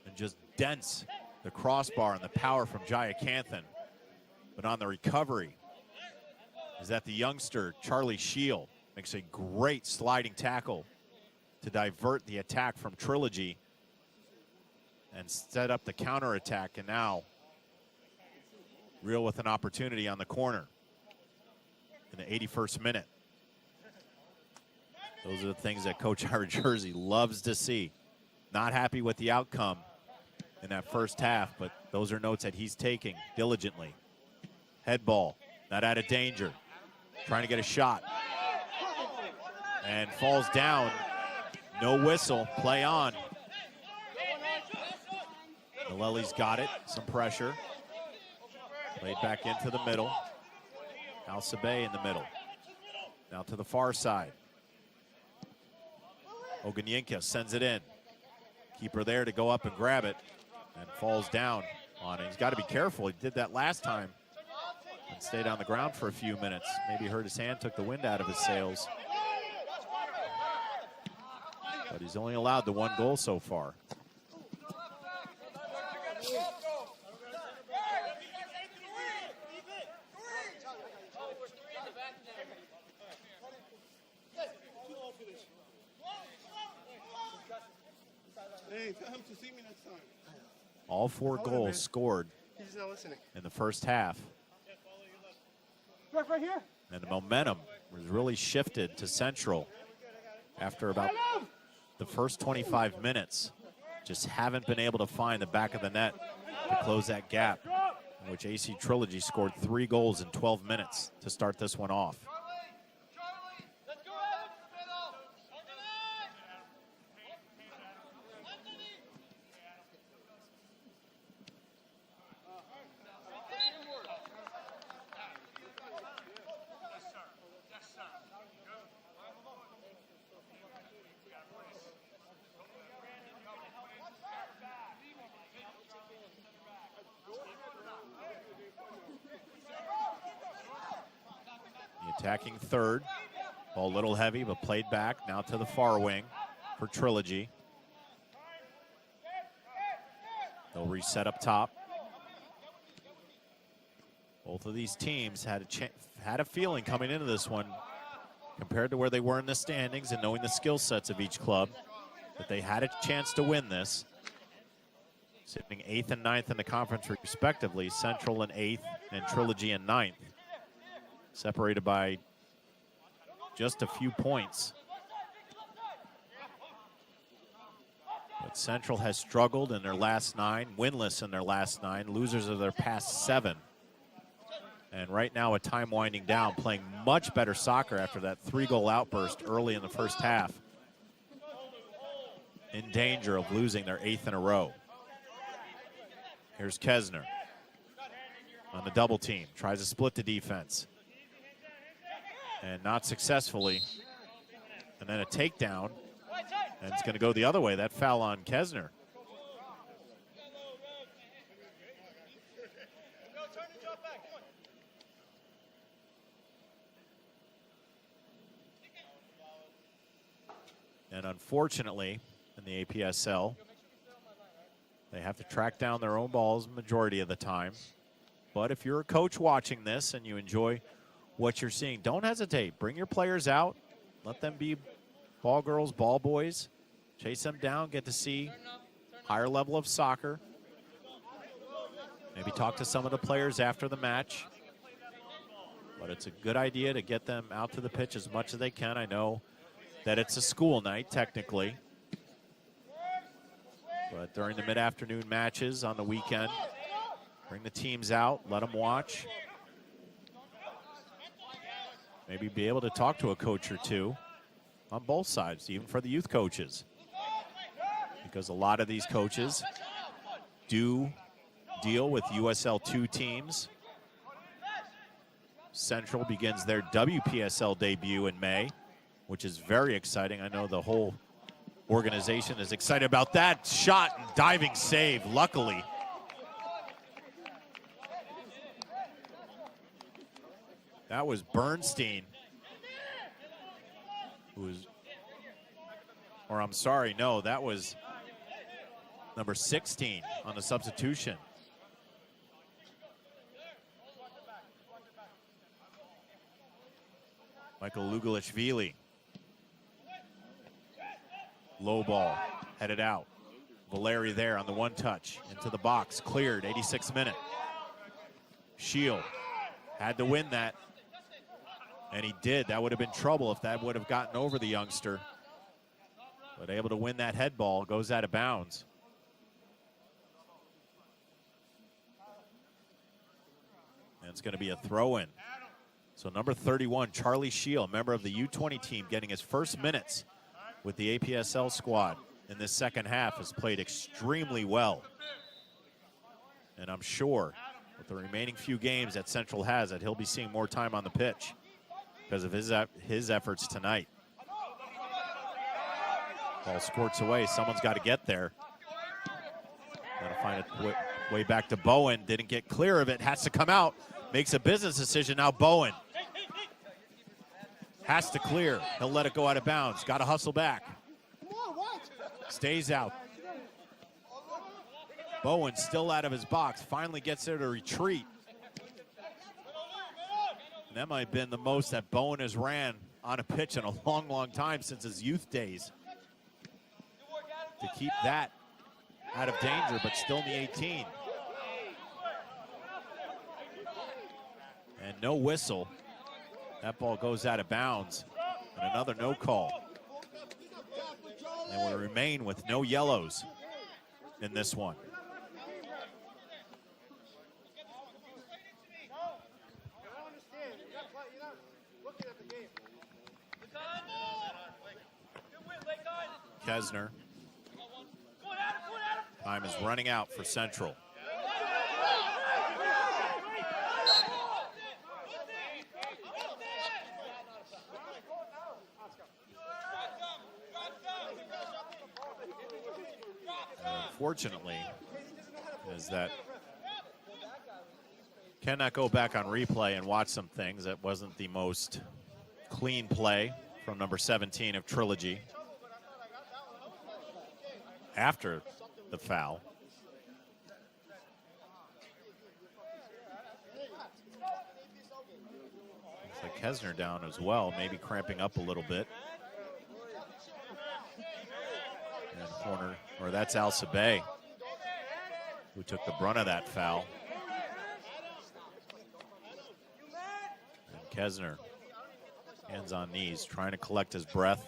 And just dents the crossbar and the power from Giacanthan. But on the recovery is that the youngster, Charlie Shield, makes a great sliding tackle to divert the attack from Trilogy and set up the counterattack, and now Real with an opportunity on the corner in the 81st minute. Those are the things that Coach Ira Jersey loves to see. Not happy with the outcome in that first half, but those are notes that he's taking diligently. Head ball, not out of danger. Trying to get a shot. And falls down. No whistle, play on. Naleli's got it, some pressure. Played back into the middle. Alsabe in the middle. Now to the far side. Oganyinka sends it in. Keeper there to go up and grab it. And falls down on it. He's got to be careful. He did that last time. And stayed on the ground for a few minutes. Maybe hurt his hand, took the wind out of his sails. But he's only allowed the 1 goal so far. Hey, tell him to see me next time. All 4 goals scored He's not listening. in the first half. Ref right here. And the momentum was really shifted to Central after about the first 25 minutes. Just haven't been able to find the back of the net to close that gap, in which AC Trilogy scored 3 goals in 12 minutes to start this one off. Charlie, let's go out in the middle. Organize. Anthony. The attacking third. Ball a little heavy, but played back. Now to the far wing for Trilogy. They'll reset up top. Both of these teams had a feeling coming into this one, compared to where they were in the standings and knowing the skill sets of each club, that they had a chance to win this. Sitting 8th and 9th in the conference respectively, Central in 8th and Trilogy in 9th. Separated by just a few points. But Central has struggled in their last 9, winless in their last 9, losers of their past 7. And right now, a time winding down, playing much better soccer after that 3-goal outburst early in the first half. In danger of losing their 8th in a row. Here's Kesner on the double team, tries to split the defense. And not successfully. And then a takedown, and it's going to go the other way. That foul on Kesner. And unfortunately, in the APSL, they have to track down their own balls majority of the time. But if you're a coach watching this and you enjoy what you're seeing, don't hesitate. Bring your players out. Let them be ball girls, ball boys. Chase them down, get to see higher level of soccer. Maybe talk to some of the players after the match. But it's a good idea to get them out to the pitch as much as they can. I know that it's a school night, technically. But during the mid-afternoon matches on the weekend, bring the teams out, let them watch. Maybe be able to talk to a coach or two on both sides, even for the youth coaches. Because a lot of these coaches do deal with USL 2 teams. Central begins their WPSL debut in May, which is very exciting. I know the whole organization is excited about that. Shot and diving save, luckily. That was Bernstein, who was, or I'm sorry, no, that was number 16 on the substitution. Michael Lugalishvili. Low ball, headed out. Valeri there on the one touch, into the box, cleared, 86th minute. Shield had to win that. And he did. That would have been trouble if that would have gotten over the youngster. But able to win that head ball, goes out of bounds. And it's going to be a throw-in. So number 31, Charlie Shield, member of the U20 team, getting his first minutes with the APSL squad in this second half, has played extremely well. And I'm sure with the remaining few games that Central has, that he'll be seeing more time on the pitch because of his efforts tonight. Ball squirts away. Someone's got to get there. Got to find a way back to Bowen. Didn't get clear of it. Has to come out. Makes a business decision. Now Bowen has to clear. He'll let it go out of bounds. Got to hustle back. Stays out. Bowen still out of his box. Finally gets there to retreat. And that might have been the most that Bowen has ran on a pitch in a long, long time since his youth days. To keep that out of danger, but still in the 18. And no whistle. That ball goes out of bounds. And another no call. And we remain with no yellows in this one. Kesner. Time is running out for Central. Unfortunately, is that cannot go back on replay and watch some things. That wasn't the most clean play from number 17 of Trilogy after the foul. Looks like Kesner down as well, maybe cramping up a little bit. And corner, or that's Al Sabay, who took the brunt of that foul. And Kesner, hands on knees, trying to collect his breath.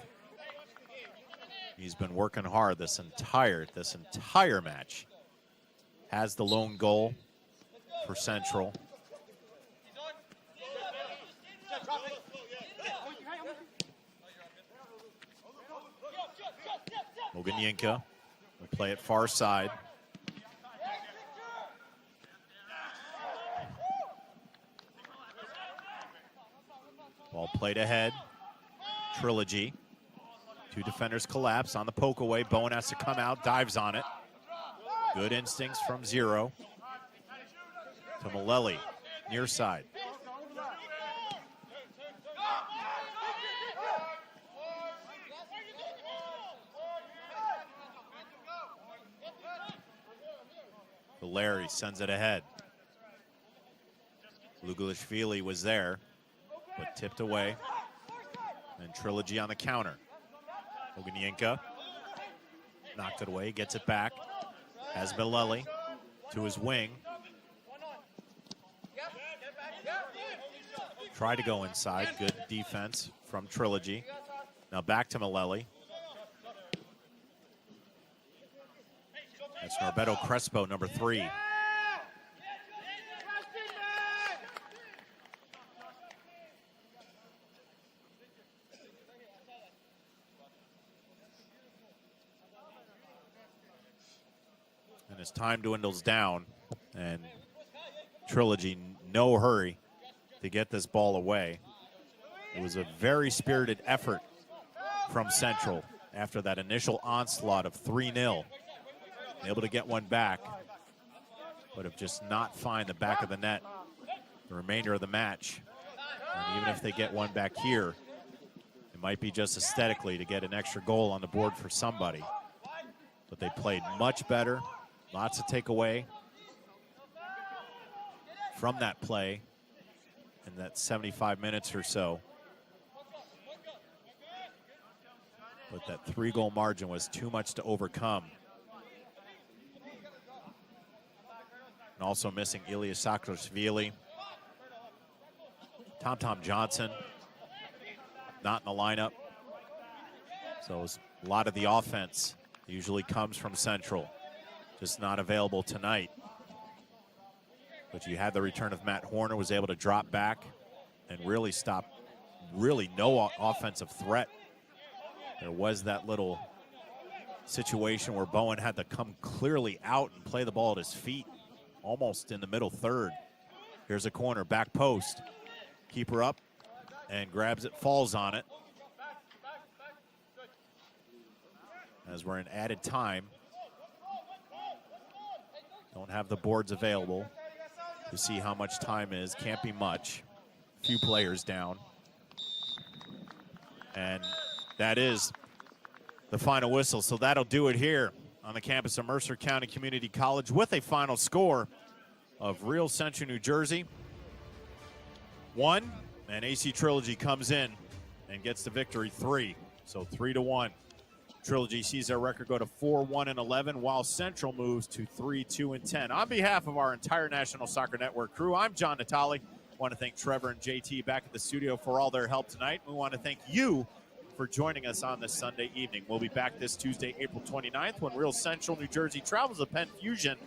He's been working hard this entire match. Has the lone goal for Central. Moganyenka will play it far side. Ball played ahead. Trilogy. Two defenders collapse on the poke away. Bowen has to come out, dives on it. Good instincts from Zero. To Malelli, near side. Larry sends it ahead. Lugulishvili was there, but tipped away. And Trilogy on the counter. Moganyenka knocked it away, gets it back. Has Malelli to his wing. Tried to go inside. Good defense from Trilogy. Now back to Malelli. That's Norberto Crespo, number 3. And as time dwindles down, and Trilogy, no hurry to get this ball away. It was a very spirited effort from Central after that initial onslaught of 3-0. Able to get one back, but have just not find the back of the net the remainder of the match. And even if they get one back here, it might be just aesthetically to get an extra goal on the board for somebody. But they played much better. Lots to take away from that play in that 75 minutes or so. But that 3-goal margin was too much to overcome. And also missing Ilya Saakashvili. Tom Johnson, not in the lineup. So a lot of the offense usually comes from Central. Just not available tonight. But you had the return of Matt Horner, was able to drop back and really stop no offensive threat. There was that little situation where Bowen had to come clearly out and play the ball at his feet, almost in the middle third. Here's a corner, back post. Keeper up and grabs it, falls on it. As we're in added time. Don't have the boards available to see how much time is. Can't be much. Few players down. And that is the final whistle. So that'll do it here on the campus of Mercer County Community College with a final score of Real Central New Jersey 1, and AC Trilogy comes in and gets the victory 3. So 3-1. Trilogy sees their record go to 4-1-11, while Central moves to 3-2-10. On behalf of our entire National Soccer Network crew, I'm John Natale. I want to thank Trevor and JT back at the studio for all their help tonight. We want to thank you for joining us on this Sunday evening. We'll be back this Tuesday, April 29th, when Real Central New Jersey travels to Penn Fusion,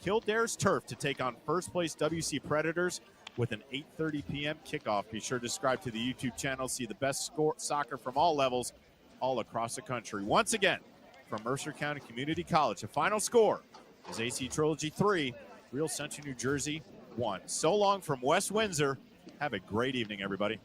Kildare's Turf, to take on first-place WC Predators with an 8:30 p.m. kickoff. Be sure to subscribe to the YouTube channel, see the best soccer from all levels, all across the country. Once again, from Mercer County Community College, the final score is AC Trilogy 3, Real Central New Jersey 1. So long from West Windsor. Have a great evening, everybody.